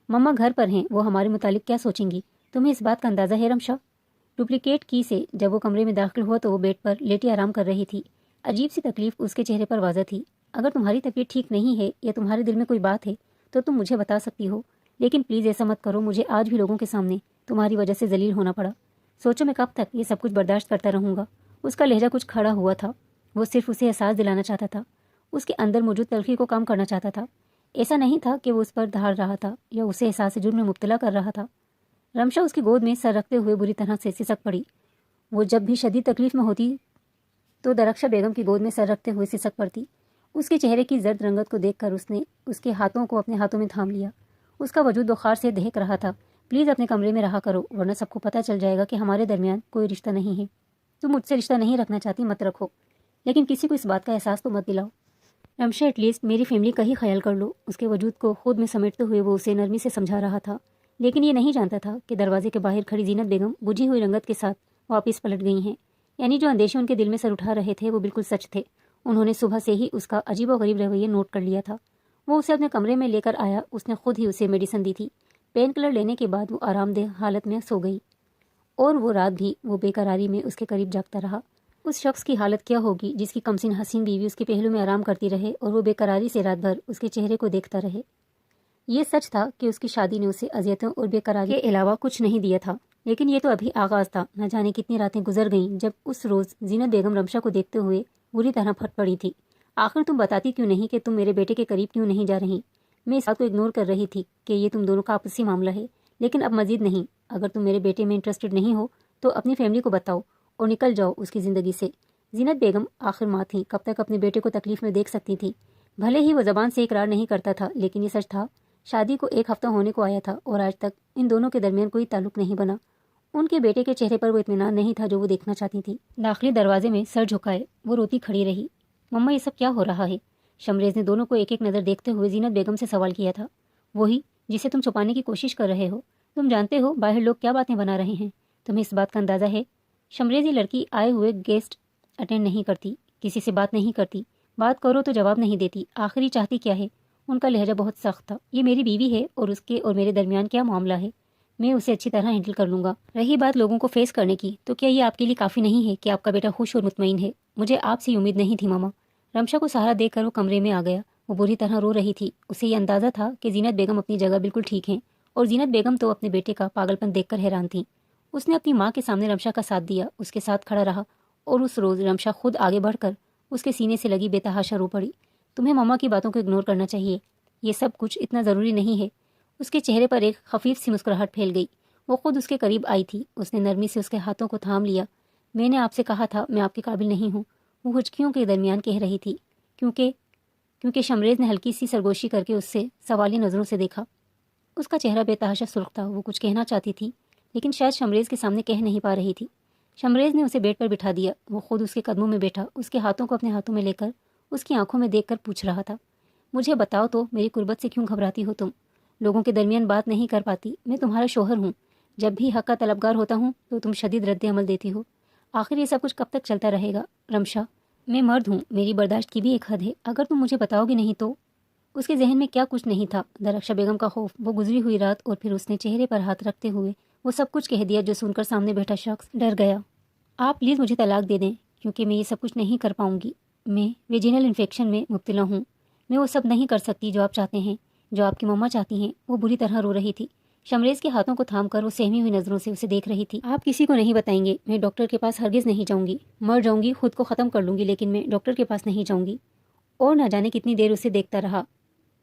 S1: مما گھر پر ہیں، وہ ہمارے متعلق کیا سوچیں گی؟ تمہیں اس بات کا اندازہ ہے رمشا؟ ڈپلیکیٹ کی سے جب وہ کمرے میں داخل ہوا تو وہ بیڈ پر لیٹی آرام کر رہی تھی۔ عجیب سی تکلیف اس کے چہرے پر واضح تھی۔ اگر تمہاری طبیعت ٹھیک نہیں ہے یا تمہارے دل میں کوئی بات ہے تو تم مجھے بتا سکتی ہو، لیکن پلیز ایسا مت کرو، مجھے آج بھی لوگوں کے سامنے تمہاری وجہ سے ذلیل ہونا پڑا۔ سوچو میں کب تک یہ سب کچھ برداشت کرتا رہوں گا۔ اس کا لہجہ کچھ کھڑا ہوا تھا، وہ صرف اسے احساس دلانا چاہتا تھا، اس کے اندر موجود تلخی کو کم کرنا چاہتا تھا۔ ایسا نہیں تھا کہ وہ اس پر دھاڑ رہا تھا یا اسے احساس جرم میں مبتلا کر رہا تھا۔ رمشا اس کی گود میں سر رکھتے ہوئے بری طرح سے سسک پڑی۔ وہ جب بھی شدید تکلیف میں ہوتی تو درخشاں بیگم کی گود میں سر رکھتے ہوئے سسک پڑتی۔ اس کے چہرے کی زرد رنگت کو دیکھ کر اس نے اس کے ہاتھوں کو اپنے ہاتھوں میں تھام لیا۔ اس کا وجود بخار سے دہک رہا تھا۔ پلیز اپنے کمرے میں رہا کرو، ورنہ سب کو پتہ چل جائے گا کہ ہمارے درمیان کوئی رشتہ نہیں ہے۔ تم مجھ سے رشتہ نہیں رکھنا چاہتی، مت رکھو، لیکن کسی کو اس بات کا احساس تو مت دلاؤ۔ رمشا ایٹ لیسٹ میری فیملی کا ہی خیال کر لو۔ اس کے وجود کو خود میں سمیٹتے ہوئے وہ اسے نرمی سے سمجھا رہا تھا، لیکن یہ نہیں جانتا تھا کہ دروازے کے باہر کھڑی زینت بیگم بجھی ہوئی رنگت کے ساتھ واپس پلٹ گئی ہیں۔ یعنی جو اندیشے ان کے دل میں سر اٹھا رہے تھے وہ بالکل سچ تھے۔ انہوں نے صبح سے ہی اس کا عجیب و غریب رویہ نوٹ کر لیا تھا۔ وہ اسے اپنے کمرے میں لے کر آیا، اس نے خود ہی اسے میڈیسن دی تھی۔ پین کلر لینے کے بعد وہ آرام دہ حالت میں سو گئی، اور وہ رات بھی وہ بے قراری میں اس کے قریب جاگتا رہا۔ اس شخص کی حالت کیا ہوگی جس کی کمسن حسین بیوی اس کے پہلو میں آرام کرتی رہے اور وہ بے قراری سے رات بھر اس کے چہرے کو دیکھتا رہے۔ یہ سچ تھا کہ اس کی شادی نے اسے اذیتوں اور بے قراری کے علاوہ کچھ نہیں دیا تھا، لیکن یہ تو ابھی آغاز تھا۔ نہ جانے کتنی راتیں گزر گئیں جب اس روز زینت بیگم رمشا کو دیکھتے ہوئے بری طرح پھٹ پڑی تھی۔ آخر تم بتاتی کیوں نہیں کہ تم میرے بیٹے کے قریب کیوں نہیں جا رہی؟ میں اس بات کو اگنور کر رہی تھی کہ یہ تم دونوں کا آپسی معاملہ ہے، لیکن اب مزید نہیں۔ اگر تم میرے بیٹے میں انٹرسٹڈ نہیں ہو تو اپنی فیملی کو بتاؤ اور نکل جاؤ اس کی زندگی سے۔ زینت بیگم آخر ماں تھی، کب تک اپنے بیٹے کو تکلیف میں دیکھ سکتی تھی؟ بھلے ہی وہ زبان سے اقرار نہیں کرتا تھا، لیکن یہ سچ تھا۔ شادی کو 1 ہفتہ ہونے کو آیا تھا اور آج تک ان دونوں کے درمیان کوئی تعلق نہیں بنا۔ ان کے بیٹے کے چہرے پر وہ اطمینان نہیں تھا جو وہ دیکھنا چاہتی تھی۔ داخلی دروازے میں سر جھکائے وہ روتی کھڑی رہی۔ مما یہ سب کیا ہو رہا ہے؟ شمریز نے دونوں کو ایک ایک نظر دیکھتے ہوئے زینت بیگم سے سوال کیا تھا۔ وہی جسے تم چھپانے کی کوشش کر رہے ہو۔ تم جانتے ہو باہر لوگ کیا باتیں بنا رہے ہیں، تمہیں اس بات کا اندازہ ہے؟ شمریز یہ لڑکی آئے ہوئے گیسٹ اٹینڈ نہیں کرتی، کسی سے بات نہیں کرتی، بات کرو تو جواب نہیں دیتی، آخری چاہتی کیا ہے؟ ان کا لہجہ بہت سخت تھا۔ یہ میری بیوی ہے اور اس کے اور میرے درمیان کیا معاملہ ہے، میں اسے اچھی طرح ہینڈل کر لوں گا۔ رہی بات لوگوں کو فیس کرنے کی، تو کیا یہ آپ کے لیے کافی نہیں ہے کہ آپ کا بیٹا خوش اور مطمئن ہے؟ مجھے آپ سے امید نہیں تھی ماما۔ رمشا کو سہارا دے کر وہ کمرے میں آ گیا۔ وہ بری طرح رو رہی تھی۔ اسے یہ اندازہ تھا کہ زینت بیگم اپنی جگہ بالکل ٹھیک ہیں، اور زینت بیگم تو اپنے بیٹے کا پاگل پن دیکھ کر حیران تھیں۔ اس نے اپنی ماں کے سامنے رمشا کا ساتھ دیا، اس کے ساتھ کھڑا رہا، اور اس روز رمشا خود آگے بڑھ کر اس کے سینے سے لگی بے تحاشا رو پڑی۔ تمہیں ماما کی باتوں کو اگنور کرنا چاہیے، یہ سب کچھ اتنا ضروری نہیں ہے۔ اس کے چہرے پر ایک خفیف سی مسکراہٹ پھیل گئی۔ وہ خود اس کے قریب آئی تھی. اس نے نرمی سے اس کے ہاتھوں کو تھام لیا. میں نے آپ سے کہا تھا میں آپ کے قابل نہیں ہوں، وہ ہچکیوں کے درمیان کہہ رہی تھی. کیونکہ شمریز نے ہلکی سی سرگوشی کر کے اس سے سوالی نظروں سے دیکھا. اس کا چہرہ بے تحاشا سرخ تھا. وہ کچھ کہنا چاہتی تھی لیکن شاید شمریز کے سامنے کہہ نہیں پا رہی تھی. شمریز نے اسے بیڈ پر بٹھا دیا. وہ خود اس کے قدموں میں بیٹھا، اس کے ہاتھوں کو اپنے ہاتھوں میں لے کر اس کی آنکھوں میں دیکھ کر پوچھ رہا تھا، مجھے بتاؤ تو میری قربت سے کیوں گھبراتی ہو تم؟ لوگوں کے درمیان بات نہیں کر پاتی. میں تمہارا شوہر ہوں. جب بھی حق کا طلبگار ہوتا ہوں تو تم شدید رد عمل دیتی ہو. آخر یہ سب کچھ کب تک چلتا رہے گا رمشا؟ میں مرد ہوں، میری برداشت کی بھی ایک حد ہے. اگر تم مجھے بتاؤ گی نہیں تو؟ اس کے ذہن میں کیا کچھ نہیں تھا. درخشا بیگم کا خوف، وہ گزری ہوئی رات، اور پھر اس نے چہرے پر ہاتھ رکھتے ہوئے وہ سب کچھ کہہ دیا جو سن کر سامنے بیٹھا شخص ڈر گیا. آپ پلیز مجھے طلاق دے دیں کیونکہ میں یہ سب کچھ نہیں کر پاؤں گی. میں ویجینل انفیکشن میں مبتلا ہوں. میں وہ سب نہیں کر سکتی جو آپ چاہتے ہیں، جو آپ کی مما چاہتی ہیں. وہ بری طرح رو رہی تھی. شمریز کے ہاتھوں کو تھام کر وہ سہمی ہوئی نظروں سے اسے دیکھ رہی تھی. آپ کسی کو نہیں بتائیں گے؟ میں ڈاکٹر کے پاس ہرگز نہیں جاؤں گی. مر جاؤں گی، خود کو ختم کر لوں گی، لیکن میں ڈاکٹر کے پاس نہیں جاؤں گی. اور نہ جانے کتنی دیر اسے دیکھتا رہا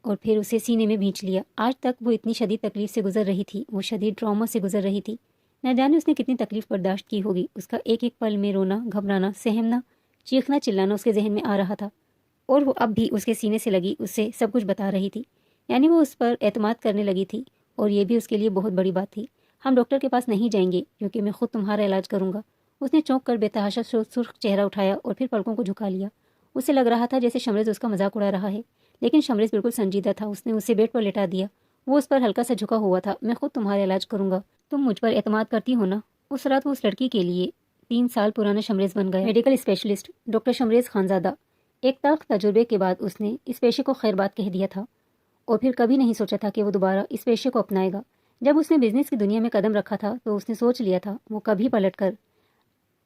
S1: اور پھر اسے سینے میں بھینچ لیا. آج تک وہ اتنی شدید تکلیف سے گزر رہی تھی، وہ شدید ٹراما سے گزر رہی تھی. نہ جانے اس نے کتنی تکلیف برداشت کی ہوگی. اس کا ایک ایک پل میں رونا، گھبرانا، سہمنا، چیخنا، چلانا اس کے ذہن میں آ رہا تھا. اور وہ اب بھی اس کے سینے سے لگی اس سے سب کچھ بتا رہی تھی. یعنی وہ اس پر اعتماد کرنے لگی تھی، اور یہ بھی اس کے لیے بہت بڑی بات تھی. ہم ڈاکٹر کے پاس نہیں جائیں گے کیونکہ میں خود تمہارا علاج کروں گا. اس نے چونک کر بے تحاشا سرخ چہرہ اٹھایا اور پھر پلکوں کو جھکا لیا. اسے لگ رہا تھا جیسے شمریز اس کا مذاق اڑا رہا ہے، لیکن شمریز بالکل سنجیدہ تھا. اس نے اسے بیڈ پر لٹا دیا. وہ اس پر ہلکا سا جھکا ہوا تھا. میں خود تمہارا علاج کروں گا. تم مجھ پر اعتماد کرتی ہو نا؟ اس رات وہ اس لڑکی کے لیے 3 سال پرانا شمریز بن گیا. Medical specialist doctor Shamraiz Khanzada. ایک تلخ تجربے کے بعد اس نے اس پیشے کو خیر بات کہہ دیا تھا، اور پھر کبھی نہیں سوچا تھا کہ وہ دوبارہ اس پیشے کو اپنائے گا. جب اس نے بزنس کی دنیا میں قدم رکھا تھا تو اس نے سوچ لیا تھا وہ کبھی پلٹ کر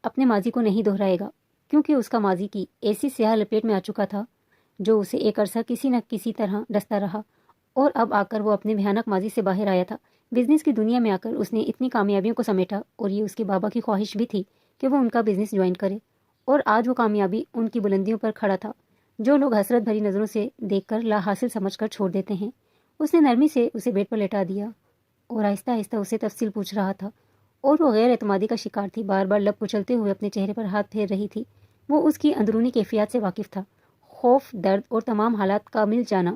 S1: اپنے ماضی کو نہیں دہرائے گا، کیونکہ اس کا ماضی کی ایسی سیاہ لپیٹ میں آ چکا تھا جو اسے ایک عرصہ کسی نہ کسی طرح ڈستا رہا، اور اب آ کر وہ اپنے بھیانک ماضی سے باہر آیا تھا. بزنس کی دنیا میں آ کر اس نے اتنی کامیابیوں کو سمیٹا، اور یہ اس کے بابا کی خواہش بھی تھی کہ وہ ان کا بزنس جوائن کرے، اور آج وہ کامیابی ان کی بلندیوں پر کھڑا تھا جو لوگ حسرت بھری نظروں سے دیکھ کر لا حاصل سمجھ کر چھوڑ دیتے ہیں. اس نے نرمی سے اسے بیڈ پر لٹا دیا اور آہستہ آہستہ اسے تفصیل پوچھ رہا تھا، اور وہ غیر اعتمادی کا شکار تھی. بار بار لب کچلتے ہوئے اپنے چہرے پر ہاتھ پھیر رہی تھی. وہ اس کی اندرونی کیفیات سے واقف تھا. خوف، درد اور تمام حالات کا مل جانا.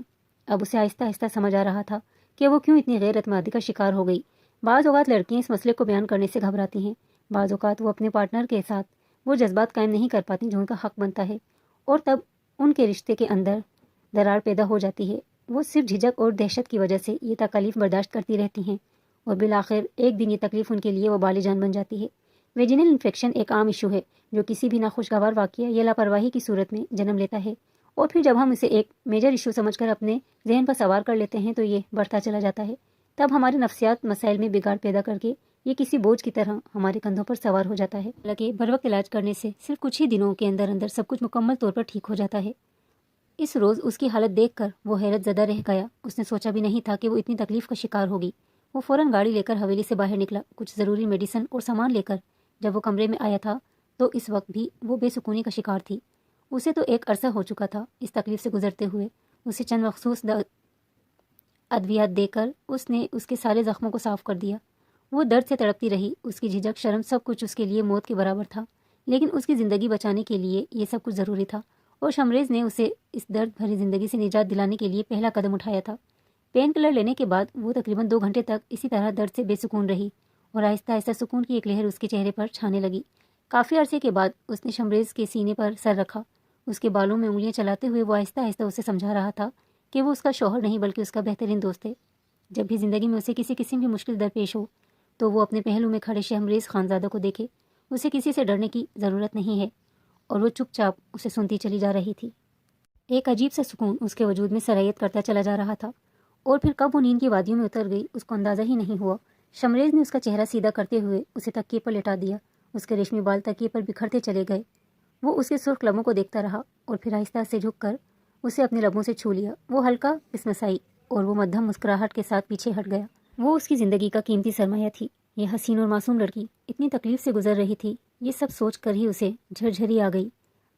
S1: اب اسے آہستہ آہستہ سمجھ آ رہا تھا کہ وہ کیوں اتنی غیر اعتمادی کا شکار ہو گئی. بعض اوقات لڑکیاں اس مسئلے کو بیان کرنے سے گھبراتی ہیں. بعض اوقات وہ اپنے پارٹنر کے ساتھ وہ جذبات قائم نہیں کر پاتی جو ان کا حق بنتا ہے، اور تب ان کے رشتے کے اندر درار پیدا ہو جاتی ہے. وہ صرف جھجک اور دہشت کی وجہ سے یہ تکلیف برداشت کرتی رہتی ہیں، اور بالآخر ایک دن یہ تکلیف ان کے لیے وبال جان بن جاتی ہے. ویجینل انفیکشن ایک عام ایشو ہے جو کسی بھی ناخوشگوار واقعہ یا لاپرواہی کی صورت میں جنم لیتا ہے، اور پھر جب ہم اسے ایک میجر ایشو سمجھ کر اپنے ذہن پر سوار کر لیتے ہیں تو یہ بڑھتا چلا جاتا ہے. تب ہمارے نفسیات مسائل میں بگاڑ پیدا کر کے یہ کسی بوجھ کی طرح ہمارے کندھوں پر سوار ہو جاتا ہے. حالانکہ بروقت علاج کرنے سے صرف کچھ ہی دنوں کے اندر اندر سب کچھ مکمل طور پر ٹھیک ہو جاتا ہے. اس روز اس کی حالت دیکھ کر وہ حیرت زدہ رہ گیا. اس نے سوچا بھی نہیں تھا کہ وہ اتنی تکلیف کا شکار ہوگی. وہ فوراً گاڑی لے کر حویلی سے باہر نکلا، کچھ ضروری میڈیسن اور سامان لے کر. جب وہ کمرے میں آیا تھا تو اس وقت بھی وہ بے سکونی کا شکار تھی. اسے تو ایک عرصہ ہو چکا تھا اس تکلیف سے گزرتے ہوئے. اسے چند مخصوص ادویات دے کر اس نے اس کے سارے زخموں کو صاف کر دیا. وہ درد سے تڑپتی رہی. اس کی جھجک، شرم، سب کچھ اس کے لیے موت کے برابر تھا، لیکن اس کی زندگی بچانے کے لیے یہ سب کچھ ضروری تھا، اور شمریز نے اسے اس درد بھری زندگی سے نجات دلانے کے لیے پہلا قدم اٹھایا تھا. پین کلر لینے کے بعد وہ تقریباً 2 گھنٹے تک اسی طرح درد سے بے سکون رہی، اور آہستہ آہستہ سکون کی ایک لہر اس کے چہرے پر چھانے لگی. کافی عرصے کے بعد اس نے شمریز کے سینے پر سر رکھا. اس کے بالوں میں انگلیاں چلاتے ہوئے وہ آہستہ آہستہ اسے سمجھا رہا تھا کہ وہ اس کا شوہر نہیں بلکہ اس کا بہترین دوست ہے. جب بھی زندگی میں اسے کسی قسم کی مشکل درپیش ہو تو وہ اپنے پہلو میں کھڑے شمریز خانزادہ کو دیکھے. اسے کسی سے ڈرنے کی ضرورت نہیں ہے، اور وہ چپ چاپ اسے سنتی چلی جا رہی تھی. ایک عجیب سا سکون اس کے وجود میں سرایت کرتا چلا جا رہا تھا، اور پھر کب وہ نیند کی وادیوں میں اتر گئی اس کو اندازہ ہی نہیں ہوا. شمریز نے اس کا چہرہ سیدھا کرتے ہوئے اسے تکیے پر لٹا دیا. اس کے ریشمی بال تکیے پر بکھرتے چلے گئے. وہ اس کے سرخ لبوں کو دیکھتا رہا، اور پھر آہستہ سے جھک کر اسے اپنے لبوں سے چھو لیا. وہ ہلکا پسمسائی اور وہ مدھم مسکراہٹ کے ساتھ پیچھے ہٹ گیا. وہ اس کی زندگی کا قیمتی سرمایہ تھی. یہ حسین اور معصوم لڑکی اتنی تکلیف سے گزر رہی تھی. یہ سب سوچ کر ہی اسے جھرجھری آ گئی.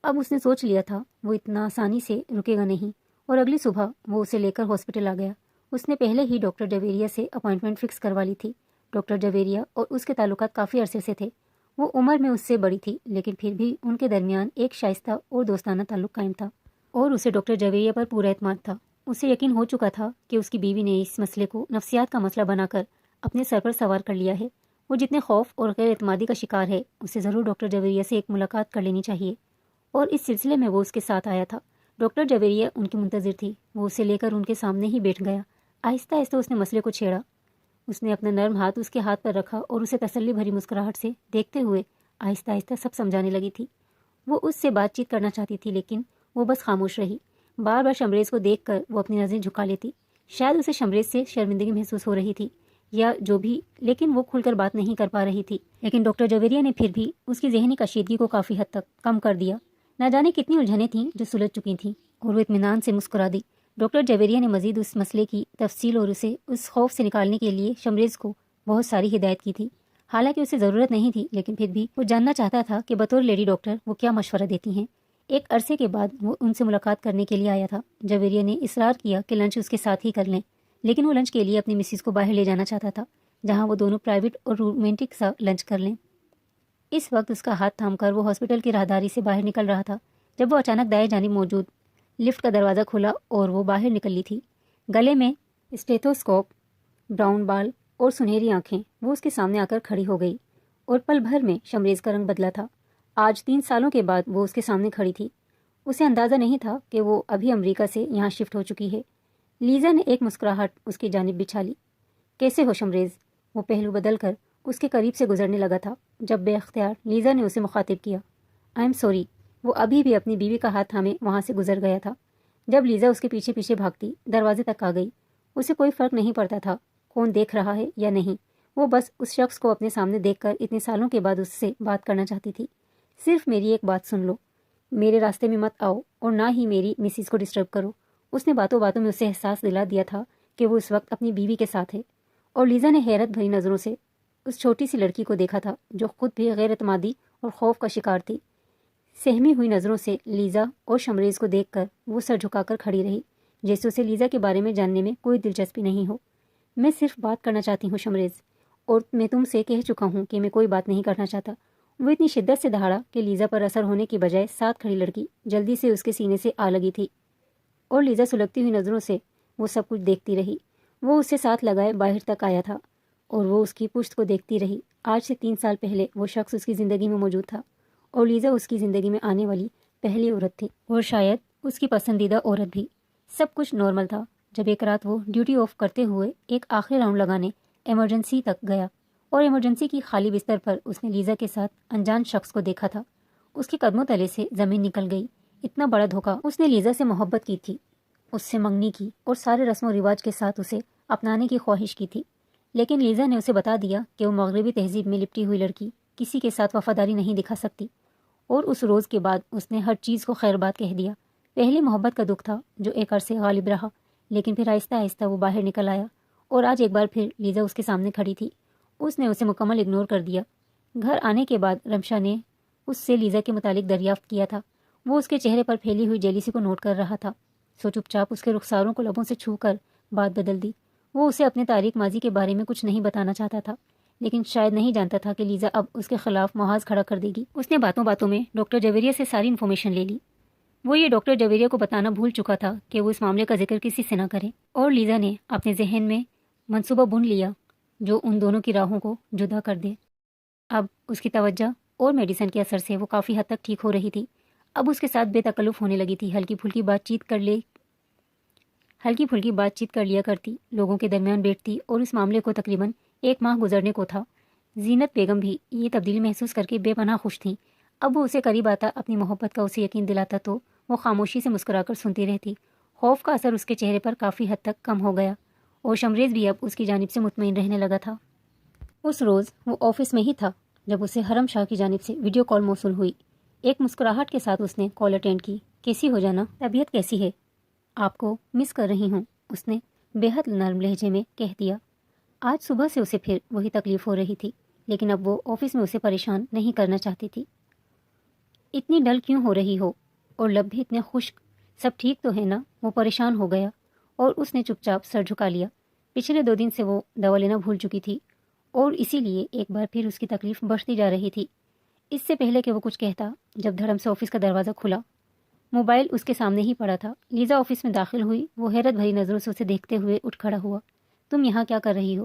S1: اب اس نے سوچ لیا تھا وہ اتنا آسانی سے رکے گا نہیں، اور اگلی صبح وہ اسے لے کر ہاسپٹل آ گیا. اس نے پہلے ہی ڈاکٹر ڈیویریا سے اپائنٹمنٹ فکس کروا لی تھی. ڈاکٹر جویریہ اور اس کے تعلقات کافی عرصے سے تھے۔ وہ عمر میں اس سے بڑی تھی، لیکن پھر بھی ان کے درمیان ایک شائستہ اور دوستانہ تعلق قائم تھا، اور اسے ڈاکٹر جویریہ پر پورا اعتماد تھا۔ اسے یقین ہو چکا تھا کہ اس کی بیوی نے اس مسئلے کو نفسیات کا مسئلہ بنا کر اپنے سر پر سوار کر لیا ہے۔ وہ جتنے خوف اور غیر اعتمادی کا شکار ہے، اسے ضرور ڈاکٹر جویریہ سے ایک ملاقات کر لینی چاہیے، اور اس سلسلے میں وہ اس کے ساتھ آیا تھا۔ ڈاکٹر جویریہ ان کی منتظر تھی۔ وہ اسے لے کر ان کے سامنے ہی بیٹھ گیا۔ آہستہ آہستہ اس نے مسئلے کو چھیڑا۔ اس نے اپنا نرم ہاتھ اس کے ہاتھ پر رکھا اور اسے تسلی بھری مسکراہٹ سے دیکھتے ہوئے آہستہ آہستہ سب سمجھانے لگی تھی۔ وہ اس سے بات چیت کرنا چاہتی تھی، لیکن وہ بس خاموش رہی۔ بار بار شمریز کو دیکھ کر وہ اپنی نظریں جھکا لیتی۔ شاید اسے شمریز سے شرمندگی محسوس ہو رہی تھی یا جو بھی، لیکن وہ کھل کر بات نہیں کر پا رہی تھی۔ لیکن ڈاکٹر جویریہ نے پھر بھی اس کی ذہنی کشیدگی کو کافی حد تک کم کر دیا۔ نہ جانے کتنی الجھنیں تھیں جو سلجھ چکی تھیں، اور وہ اطمینان سے مسکرا دی۔ ڈاکٹر جویریہ نے مزید اس مسئلے کی تفصیل اور اسے اس خوف سے نکالنے کے لیے شمریز کو بہت ساری ہدایت کی تھی۔ حالانکہ اسے ضرورت نہیں تھی، لیکن پھر بھی وہ جاننا چاہتا تھا کہ بطور لیڈی ڈاکٹر وہ کیا مشورہ دیتی ہیں۔ ایک عرصے کے بعد وہ ان سے ملاقات کرنے کے لیے آیا تھا۔ جویریہ نے اصرار کیا کہ لنچ اس کے ساتھ ہی کر لیں، لیکن وہ لنچ کے لیے اپنی مسز کو باہر لے جانا چاہتا تھا، جہاں وہ دونوں پرائیویٹ اور رومانٹک سا لنچ کر لیں۔ اس وقت اس کا ہاتھ تھام کر وہ ہاسپٹل کی راہداری سے باہر نکل رہا تھا، جب وہ اچانک دائیں جانب موجود لفٹ کا دروازہ کھلا اور وہ باہر نکلی تھی۔ گلے میں اسٹیتھوسکوپ، براؤن بال اور سنہری آنکھیں، وہ اس کے سامنے آ کر کھڑی ہو گئی، اور پل بھر میں شمریز کا رنگ بدلا تھا۔ آج 3 سالوں کے بعد وہ اس کے سامنے کھڑی تھی۔ اسے اندازہ نہیں تھا کہ وہ ابھی امریکہ سے یہاں شفٹ ہو چکی ہے۔ لیزا نے ایک مسکراہٹ اس کی جانب بچھا لی۔ کیسے ہو شمریز؟ وہ پہلو بدل کر اس کے قریب سے گزرنے لگا تھا، جب بے اختیار لیزا نے اسے مخاطب کیا۔ I am sorry. وہ ابھی بھی اپنی بیوی کا ہاتھ تھامے وہاں سے گزر گیا تھا۔ جب لیزا اس کے پیچھے پیچھے بھاگتی دروازے تک آ گئی، اسے کوئی فرق نہیں پڑتا تھا کون دیکھ رہا ہے یا نہیں۔ وہ بس اس شخص کو اپنے سامنے دیکھ کر اتنے سالوں کے بعد اس سے بات کرنا چاہتی تھی۔ صرف میری ایک بات سن لو، میرے راستے میں مت آؤ اور نہ ہی میری مسز کو ڈسٹرب کرو۔ اس نے باتوں باتوں میں اسے احساس دلا دیا تھا کہ وہ اس وقت اپنی بیوی کے ساتھ ہے، اور لیزا نے حیرت بھری نظروں سے اس چھوٹی سی لڑکی کو دیکھا تھا جو خود بھی غیر اعتمادی اور خوف کا شکار تھی۔ سہمی ہوئی نظروں سے لیزا اور شمریز کو دیکھ کر وہ سر جھکا کر کھڑی رہی، جیسے اسے لیزا کے بارے میں جاننے میں کوئی دلچسپی نہیں ہو۔ میں صرف بات کرنا چاہتی ہوں شمریز، اور میں تم سے کہہ چکا ہوں کہ میں کوئی بات نہیں کرنا چاہتا۔ وہ اتنی شدت سے دہاڑا کہ لیزا پر اثر ہونے کی بجائے ساتھ کھڑی لڑکی جلدی سے اس کے سینے سے آ لگی تھی، اور لیزا سلگتی ہوئی نظروں سے وہ سب کچھ دیکھتی رہی۔ وہ اسے ساتھ لگائے باہر تک آیا تھا، اور وہ اس کی پشت کو دیکھتی رہی۔ آج سے 3 سال پہلے وہ شخص اس کی زندگی میں موجود تھا، اور لیزا اس کی زندگی میں آنے والی پہلی عورت تھی، اور شاید اس کی پسندیدہ عورت بھی۔ سب کچھ نارمل تھا جب ایک رات وہ ڈیوٹی آف کرتے ہوئے ایک آخری راؤنڈ لگانے ایمرجنسی تک گیا، اور ایمرجنسی کی خالی بستر پر اس نے لیزا کے ساتھ انجان شخص کو دیکھا تھا۔ اس کے قدموں تلے سے زمین نکل گئی۔ اتنا بڑا دھوکہ۔ اس نے لیزا سے محبت کی تھی، اس سے منگنی کی، اور سارے رسم و رواج کے ساتھ اسے اپنانے کی خواہش کی تھی، لیکن لیزا نے اسے بتا دیا کہ وہ مغربی تہذیب میں لپٹی ہوئی لڑکی کسی کے ساتھ وفاداری نہیں دکھا سکتی، اور اس روز کے بعد اس نے ہر چیز کو خیر بات کہہ دیا۔ پہلی محبت کا دکھ تھا جو ایک عرصے غالب رہا، لیکن پھر آہستہ آہستہ وہ باہر نکل آیا، اور آج ایک بار پھر لیزا اس کے سامنے کھڑی تھی۔ اس نے اسے مکمل اگنور کر دیا۔ گھر آنے کے بعد رمشا نے اس سے لیزا کے متعلق دریافت کیا تھا۔ وہ اس کے چہرے پر پھیلی ہوئی جیلیسی کو نوٹ کر رہا تھا، سو چپ چاپ اس کے رخساروں کو لبوں سے چھو کر بات بدل دی۔ وہ اسے اپنے تاریک ماضی کے بارے میں کچھ نہیں بتانا چاہتا تھا، لیکن شاید نہیں جانتا تھا کہ لیزا اب اس کے خلاف محاذ کھڑا کر دے گی۔ اس نے باتوں باتوں میں ڈاکٹر جویریہ سے ساری انفارمیشن لے لی۔ وہ یہ ڈاکٹر جویریہ کو بتانا بھول چکا تھا کہ وہ اس معاملے کا ذکر کسی سے نہ کرے، اور لیزا نے اپنے ذہن میں منصوبہ بن لیا جو ان دونوں کی راہوں کو جدا کر دے۔ اب اس کی توجہ اور میڈیسن کے اثر سے وہ کافی حد تک ٹھیک ہو رہی تھی۔ اب اس کے ساتھ بے تکلف ہونے لگی تھی، ہلکی پھلکی بات چیت کر لیا کرتی، لوگوں کے درمیان بیٹھتی، اور اس معاملے کو تقریباً 1 ماہ گزرنے کو تھا۔ زینت بیگم بھی یہ تبدیلی محسوس کر کے بے پناہ خوش تھیں۔ اب وہ اسے قریب آتا، اپنی محبت کا اسے یقین دلاتا تو وہ خاموشی سے مسکرا کر سنتی رہتی۔ خوف کا اثر اس کے چہرے پر کافی حد تک کم ہو گیا، اور شمریز بھی اب اس کی جانب سے مطمئن رہنے لگا تھا۔ اس روز وہ آفس میں ہی تھا جب اسے حرم شاہ کی جانب سے ویڈیو کال موصول ہوئی۔ ایک مسکراہٹ کے ساتھ اس نے کال اٹینڈ کی۔ کیسی ہو جانا؟ طبیعت کیسی ہے؟ آپ کو مس کر رہی ہوں، اس نے بے حد نرم لہجے میں کہہ دیا۔ آج صبح سے اسے پھر وہی تکلیف ہو رہی تھی، لیکن اب وہ آفس میں اسے پریشان نہیں کرنا چاہتی تھی۔ اتنی ڈل کیوں ہو رہی ہو؟ اور لب بھی اتنے خشک، سب ٹھیک تو ہے نا؟ وہ پریشان ہو گیا، اور اس نے چپ چاپ سر جھکا لیا۔ پچھلے 2 دن سے وہ دوا لینا بھول چکی تھی، اور اسی لیے ایک بار پھر اس کی تکلیف بڑھتی جا رہی تھی۔ اس سے پہلے کہ وہ کچھ کہتا، جب دھڑم سے آفس کا دروازہ کھلا، موبائل اس کے سامنے ہی پڑا تھا۔ لیزا آفس میں داخل ہوئی۔ وہ حیرت بھری نظروں سے اسے دیکھتے ہوئے اٹھ کھڑا ہوا۔ تم یہاں کیا کر رہی ہو؟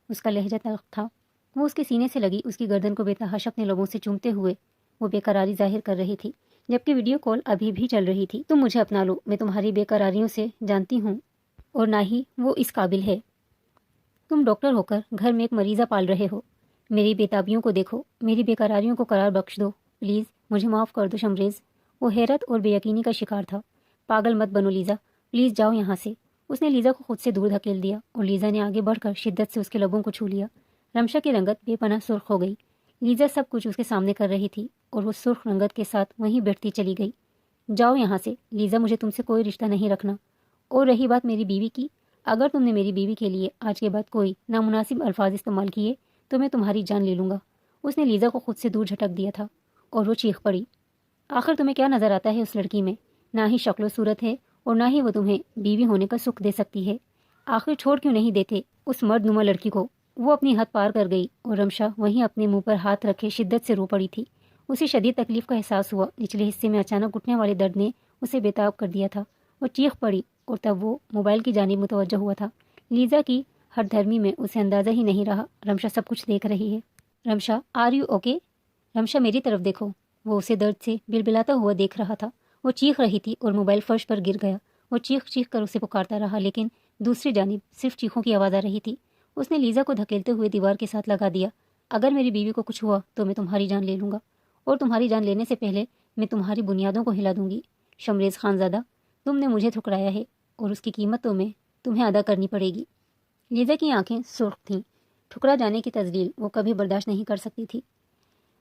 S1: اس کا لہجہ تلخ تھا۔ وہ اس کے سینے سے لگی اس کی گردن کو بے تحاشا اپنے لبوں سے چومتے ہوئے وہ بے قراری ظاہر کر رہی تھی، جبکہ ویڈیو کال ابھی بھی چل رہی تھی۔ تم مجھے اپنا لو، میں تمہاری بے قراریوں سے جانتی ہوں اور نہ ہی وہ اس قابل ہے۔ تم ڈاکٹر ہو کر گھر میں ایک مریضہ پال رہے ہو۔ میری بےتابیوں کو دیکھو، میری بے قراریوں کو قرار بخش دو، پلیز مجھے معاف کر دو شمریز۔ وہ حیرت اور بے یقینی کا شکار تھا۔ پاگل مت بنو لیزا، پلیز جاؤ یہاں سے۔ اس نے لیزا کو خود سے دور دھکیل دیا اور لیزا نے آگے بڑھ کر شدت سے اس کے لبوں کو چھو لیا۔ رمشا کی رنگت بے پناہ سرخ ہو گئی۔ لیزا سب کچھ اس کے سامنے کر رہی تھی اور وہ سرخ رنگت کے ساتھ وہیں بیٹھتی چلی گئی۔ جاؤ یہاں سے لیزا، مجھے تم سے کوئی رشتہ نہیں رکھنا۔ اور رہی بات میری بیوی کی، اگر تم نے میری بیوی کے لیے آج کے بعد کوئی نامناسب الفاظ استعمال کیے تو میں تمہاری جان لے لوں گا۔ اس نے لیزا کو خود سے دور جھٹک دیا تھا اور وہ چیخ پڑی، آخر تمہیں کیا نظر آتا ہے اس لڑکی میں؟ نہ ہی شکل و صورت ہے اور نہ ہی وہ تمہیں بیوی ہونے کا سکھ دے سکتی ہے۔ آخر چھوڑ کیوں نہیں دیتے اس مرد نما لڑکی کو؟ وہ اپنی حد پار کر گئی اور رمشا وہیں اپنے منہ پر ہاتھ رکھے شدت سے رو پڑی تھی۔ اسے شدید تکلیف کا احساس ہوا۔ نچلے حصے میں اچانک اٹھنے والے درد نے اسے بےتاب کر دیا تھا۔ وہ چیخ پڑی اور تب وہ موبائل کی جانب متوجہ ہوا تھا۔ لیزا کی ہر دھرمی میں اسے اندازہ ہی نہیں رہا رمشا سب کچھ دیکھ رہی ہے۔ Rimsha, are you okay? Rimsha میری طرف دیکھو۔ وہ اسے درد سے بلبلاتا ہوا دیکھ رہا تھا۔ وہ چیخ رہی تھی اور موبائل فرش پر گر گیا۔ وہ چیخ چیخ کر اسے پکارتا رہا لیکن دوسری جانب صرف چیخوں کی آواز آ رہی تھی۔ اس نے لیزا کو دھکیلتے ہوئے دیوار کے ساتھ لگا دیا۔ اگر میری بیوی کو کچھ ہوا تو میں تمہاری جان لے لوں گا اور تمہاری جان لینے سے پہلے میں تمہاری بنیادوں کو ہلا دوں گی۔ شمریز خانزادہ، تم نے مجھے ٹھکرایا ہے اور اس کی قیمت تمہیں ادا کرنی پڑے گی۔ لیزا کی آنکھیں سرخ تھیں۔ ٹھکرا جانے کی تذلیل وہ کبھی برداشت نہیں کر سکتی تھی۔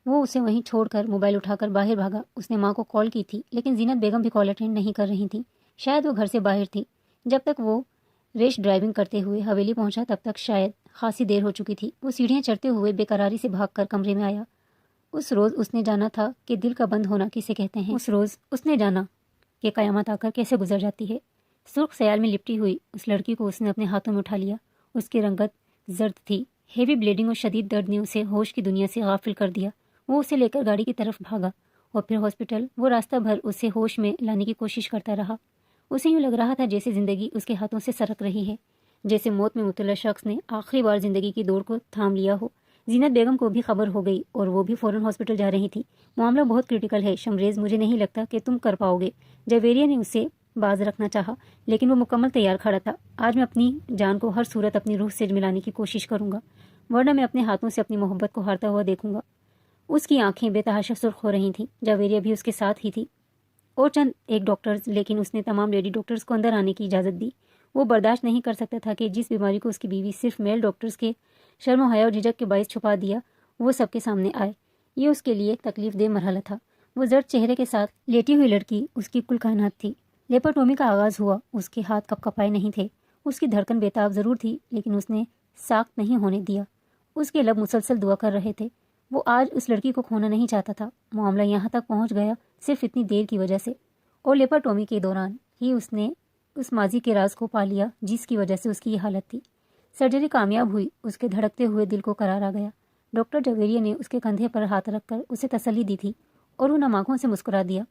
S1: وہ اسے وہیں چھوڑ کر موبائل اٹھا کر باہر بھاگا۔ اس نے ماں کو کال کی تھی لیکن زینت بیگم بھی کال اٹینڈ نہیں کر رہی تھیں۔ شاید وہ گھر سے باہر تھی۔ جب تک وہ ریش ڈرائیونگ کرتے ہوئے حویلی پہنچا تب تک شاید خاصی دیر ہو چکی تھی۔ وہ سیڑھیاں چڑھتے ہوئے بے قراری سے بھاگ کر کمرے میں آیا۔ اس روز اس نے جانا تھا کہ دل کا بند ہونا کسے کہتے ہیں۔ اس روز اس نے جانا کہ قیامت آ کر کیسے گزر جاتی ہے۔ سرخ سیال میں لپٹی ہوئی اس لڑکی کو اس نے اپنے ہاتھوں میں اٹھا لیا۔ اس کی رنگت زرد تھی۔ ہیوی بلیڈنگ اور شدید درد نے اسے ہوش کی دنیا سے غافل کر دیا۔ وہ اسے لے کر گاڑی کی طرف بھاگا اور پھر ہاسپٹل۔ وہ راستہ بھر اسے ہوش میں لانے کی کوشش کرتا رہا۔ اسے یوں لگ رہا تھا جیسے زندگی اس کے ہاتھوں سے سرک رہی ہے، جیسے موت میں مبتلا شخص نے آخری بار زندگی کی دوڑ کو تھام لیا ہو۔ زینت بیگم کو بھی خبر ہو گئی اور وہ بھی فوراً ہاسپٹل جا رہی تھی۔ معاملہ بہت کرٹیکل ہے شمریز، مجھے نہیں لگتا کہ تم کر پاؤ گے۔ جویریہ نے اسے باز رکھنا چاہا لیکن وہ مکمل تیار کھڑا تھا۔ آج میں اپنی جان کو ہر صورت اپنی روح سے ملانے کی کوشش کروں گا، ورنہ میں اپنے ہاتھوں سے اپنی محبت کو ہارتا ہوا دیکھوں گا۔ اس کی آنکھیں بے تحاشا سرخ ہو رہی تھیں۔ جویریہ بھی اس کے ساتھ ہی تھی اور چند ایک ڈاکٹرز، لیکن اس نے تمام لیڈی ڈاکٹرز کو اندر آنے کی اجازت دی۔ وہ برداشت نہیں کر سکتا تھا کہ جس بیماری کو اس کی بیوی صرف میل ڈاکٹرز کے شرم و حیا اور جھجک کے باعث چھپا دیا وہ سب کے سامنے آئے۔ یہ اس کے لیے تکلیف دہ مرحلہ تھا۔ وہ زرد چہرے کے ساتھ لیٹی ہوئی لڑکی اس کی کل کائنات تھی۔ لیپرٹومی کا آغاز ہوا۔ اس کے ہاتھ کپ کپائے نہیں تھے۔ اس کی دھڑکن بےتاب ضرور تھی لیکن اس نے ساکت نہیں ہونے دیا۔ اس کے لب مسلسل دعا کر رہے تھے۔ وہ آج اس لڑکی کو کھونا نہیں چاہتا تھا۔ معاملہ یہاں تک پہنچ گیا صرف اتنی دیر کی وجہ سے، اور لیپرٹومی کے دوران ہی اس نے اس ماضی کے راز کو پا لیا جس کی وجہ سے اس کی یہ حالت تھی۔ سرجری کامیاب ہوئی۔ اس کے دھڑکتے ہوئے دل کو قرار آ گیا۔ ڈاکٹر جویریہ نے اس کے کندھے پر ہاتھ رکھ کر اسے تسلی دی تھی اور وہ نم آنکھوں سے مسکرا دیا۔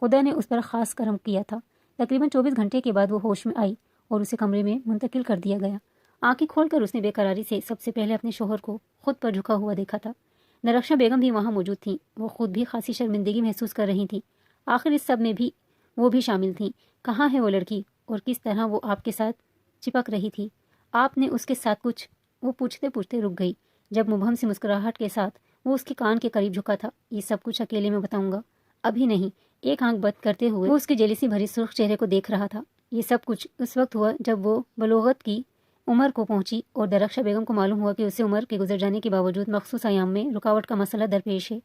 S1: خدا نے اس پر خاص کرم کیا تھا۔ تقریباً 24 گھنٹے کے بعد وہ ہوش میں آئی اور اسے کمرے میں منتقل کر دیا گیا۔ آنکھیں کھول کر اس نے بے قراری سے سب سے پہلے اپنے شوہر کو خود پر جھکا ہوا دیکھا تھا۔ نرخشا بیگم بھی وہاں موجود تھیں۔ وہ خود بھی خاصی شرمندگی محسوس کر رہی تھیں۔ آخر اس سب میں بھی وہ بھی شامل تھیں۔ کہاں ہے وہ لڑکی اور کس طرح وہ آپ کے ساتھ چپک رہی تھی؟ آپ نے اس کے ساتھ کچھ؟ وہ پوچھتے پوچھتے رک گئی جب مبہم سی مسکراہٹ کے ساتھ وہ اس کے کان کے قریب جھکا تھا۔ یہ سب کچھ اکیلے میں بتاؤں گا، ابھی نہیں۔ ایک آنکھ بند کرتے ہوئے وہ اس کے جیلیسی بھری سرخ چہرے کو دیکھ رہا تھا۔ یہ سب کچھ اس وقت ہوا جب وہ بلوغت کی عمر کو پہنچی اور درخشا بیگم کو معلوم ہوا کہ اسے عمر کے گزر جانے کے باوجود مخصوص ایام میں رکاوٹ کا مسئلہ درپیش ہے،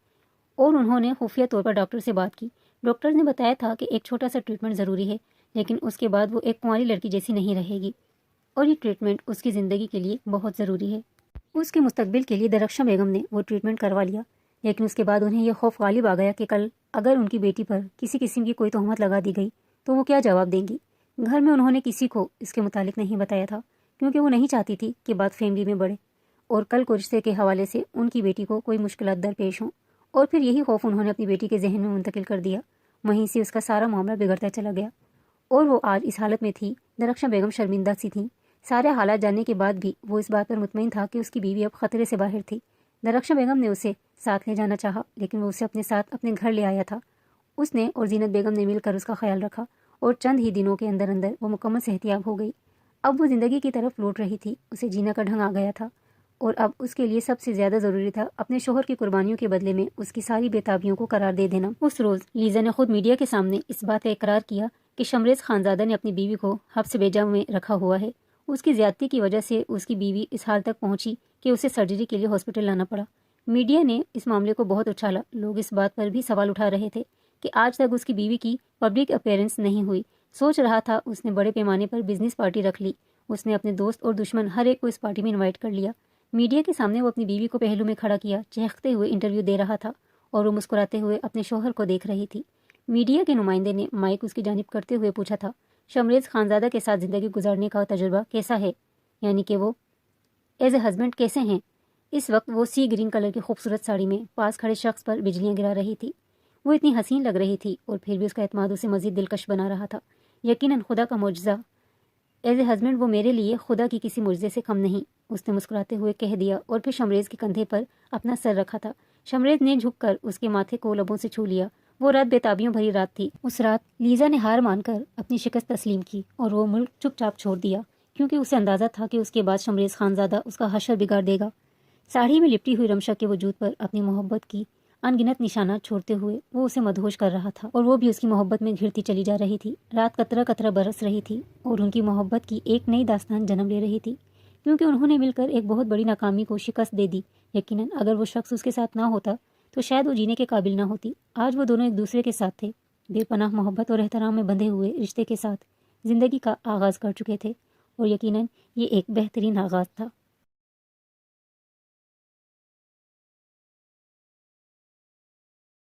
S1: اور انہوں نے خفیہ طور پر ڈاکٹر سے بات کی۔ ڈاکٹر نے بتایا تھا کہ ایک چھوٹا سا ٹریٹمنٹ ضروری ہے لیکن اس کے بعد وہ ایک کنواری لڑکی جیسی نہیں رہے گی، اور یہ ٹریٹمنٹ اس کی زندگی کے لیے بہت ضروری ہے۔ اس کے مستقبل کے لیے درخشا بیگم نے وہ ٹریٹمنٹ کروا لیا، لیکن اس کے بعد انہیں یہ خوف غالب آ گیا کہ کل اگر ان کی بیٹی پر کسی قسم کی کوئی تہمت لگا دی گئی تو وہ کیا جواب دیں گی۔ گھر میں انہوں نے کسی کو اس کے متعلق نہیں بتایا تھا کیونکہ وہ نہیں چاہتی تھی کہ بات فیملی میں بڑھے۔ اور کل کو رشتے کے حوالے سے ان کی بیٹی کو کوئی مشکلات درپیش ہوں، اور پھر یہی خوف انہوں نے اپنی بیٹی کے ذہن میں منتقل کر دیا۔ وہیں سے اس کا سارا معاملہ بگڑتا چلا گیا اور وہ آج اس حالت میں تھی۔ درخشاں بیگم شرمندہ سی تھیں۔ سارے حالات جاننے کے بعد بھی وہ اس بات پر مطمئن تھا کہ اس کی بیوی اب خطرے سے باہر تھی۔ درخشاں بیگم نے اسے ساتھ لے جانا چاہا، لیکن وہ اسے اپنے ساتھ اپنے گھر لے آیا تھا۔ اس نے اور زینت بیگم نے مل کر اس کا خیال رکھا اور چند ہی دنوں کے اندر اندر وہ مکمل صحتیاب ہو گئی۔ اب وہ زندگی کی طرف لوٹ رہی تھی، اسے جینا کا ڈھنگ آ گیا تھا، اور اب اس کے لیے سب سے زیادہ ضروری تھا اپنے شوہر کی قربانیوں کے بدلے میں اس کی ساری بےتابیوں کو قرار دے دینا۔ اس روز لیزا نے خود میڈیا کے سامنے اس بات کا اقرار کیا کہ شمریز خانزادہ نے اپنی بیوی کو حبس بیجا میں رکھا ہوا ہے۔ اس کی زیادتی کی وجہ سے اس کی بیوی اس حال تک پہنچی کہ اسے سرجری کے لیے ہاسپٹل لانا پڑا۔ میڈیا نے اس معاملے کو بہت اچھالا۔ لوگ اس بات پر بھی سوال اٹھا رہے تھے کہ آج تک اس کی بیوی کی پبلک اپیئرنس نہیں ہوئی۔ سوچ رہا تھا اس نے بڑے پیمانے پر بزنس پارٹی رکھ لی، اس نے اپنے دوست اور دشمن ہر ایک کو اس پارٹی میں انوائٹ کر لیا۔ میڈیا کے سامنے وہ اپنی بیوی کو پہلو میں کھڑا کیا چہکتے ہوئے انٹرویو دے رہا تھا، اور وہ مسکراتے ہوئے اپنے شوہر کو دیکھ رہی تھی۔ میڈیا کے نمائندے نے مائک اس کی جانب کرتے ہوئے پوچھا تھا، شمریز خانزادہ کے ساتھ زندگی گزارنے کا تجربہ کیسا ہے؟ یعنی کہ وہ ایز اے ہسبینڈ کیسے ہیں؟ اس وقت وہ سی گرین کلر کی خوبصورت ساڑی میں پاس کھڑے شخص پر بجلیاں گرا رہی تھی۔ وہ اتنی حسین لگ رہی تھی، اور پھر بھی اس کا اعتماد اسے مزید دلکش بنا رہا تھا۔ یقیناً خدا کا معجزہ، ایز اے ہسبینڈ وہ میرے لیے خدا کی کسی معجزے سے کم نہیں، اس نے مسکراتے ہوئے کہہ دیا، اور پھر شمریز کے کندھے پر اپنا سر رکھا تھا۔ شمریز نے جھک کر اس کے ماتھے کو لبوں سے چھو لیا۔ وہ رات بےتابیوں بھری رات تھی۔ اس رات لیزا نے ہار مان کر اپنی شکست تسلیم کی اور وہ ملک چپ چاپ چھوڑ دیا، کیونکہ اسے اندازہ تھا کہ اس کے بعد شمریز خانزادہ اس کا حشر بگاڑ دے گا۔ ساڑھی میں لپٹی ہوئی رمشا کے وجود پر اپنی محبت کی ان گنت نشانات چھوڑتے ہوئے وہ اسے مدہوش کر رہا تھا، اور وہ بھی اس کی محبت میں گھرتی چلی جا رہی تھی۔ رات قطرہ قطرہ برس رہی تھی اور ان کی محبت کی ایک نئی داستان جنم لے رہی تھی، کیونکہ انہوں نے مل کر ایک بہت بڑی ناکامی کو شکست دے دی۔ یقیناً اگر وہ شخص اس کے ساتھ نہ ہوتا تو شاید وہ جینے کے قابل نہ ہوتی۔ آج وہ دونوں ایک دوسرے کے ساتھ تھے، بے پناہ محبت اور احترام میں بندھے ہوئے رشتے کے ساتھ زندگی کا آغاز کر چکے تھے، اور یقیناً یہ ایک بہترین آغاز تھا۔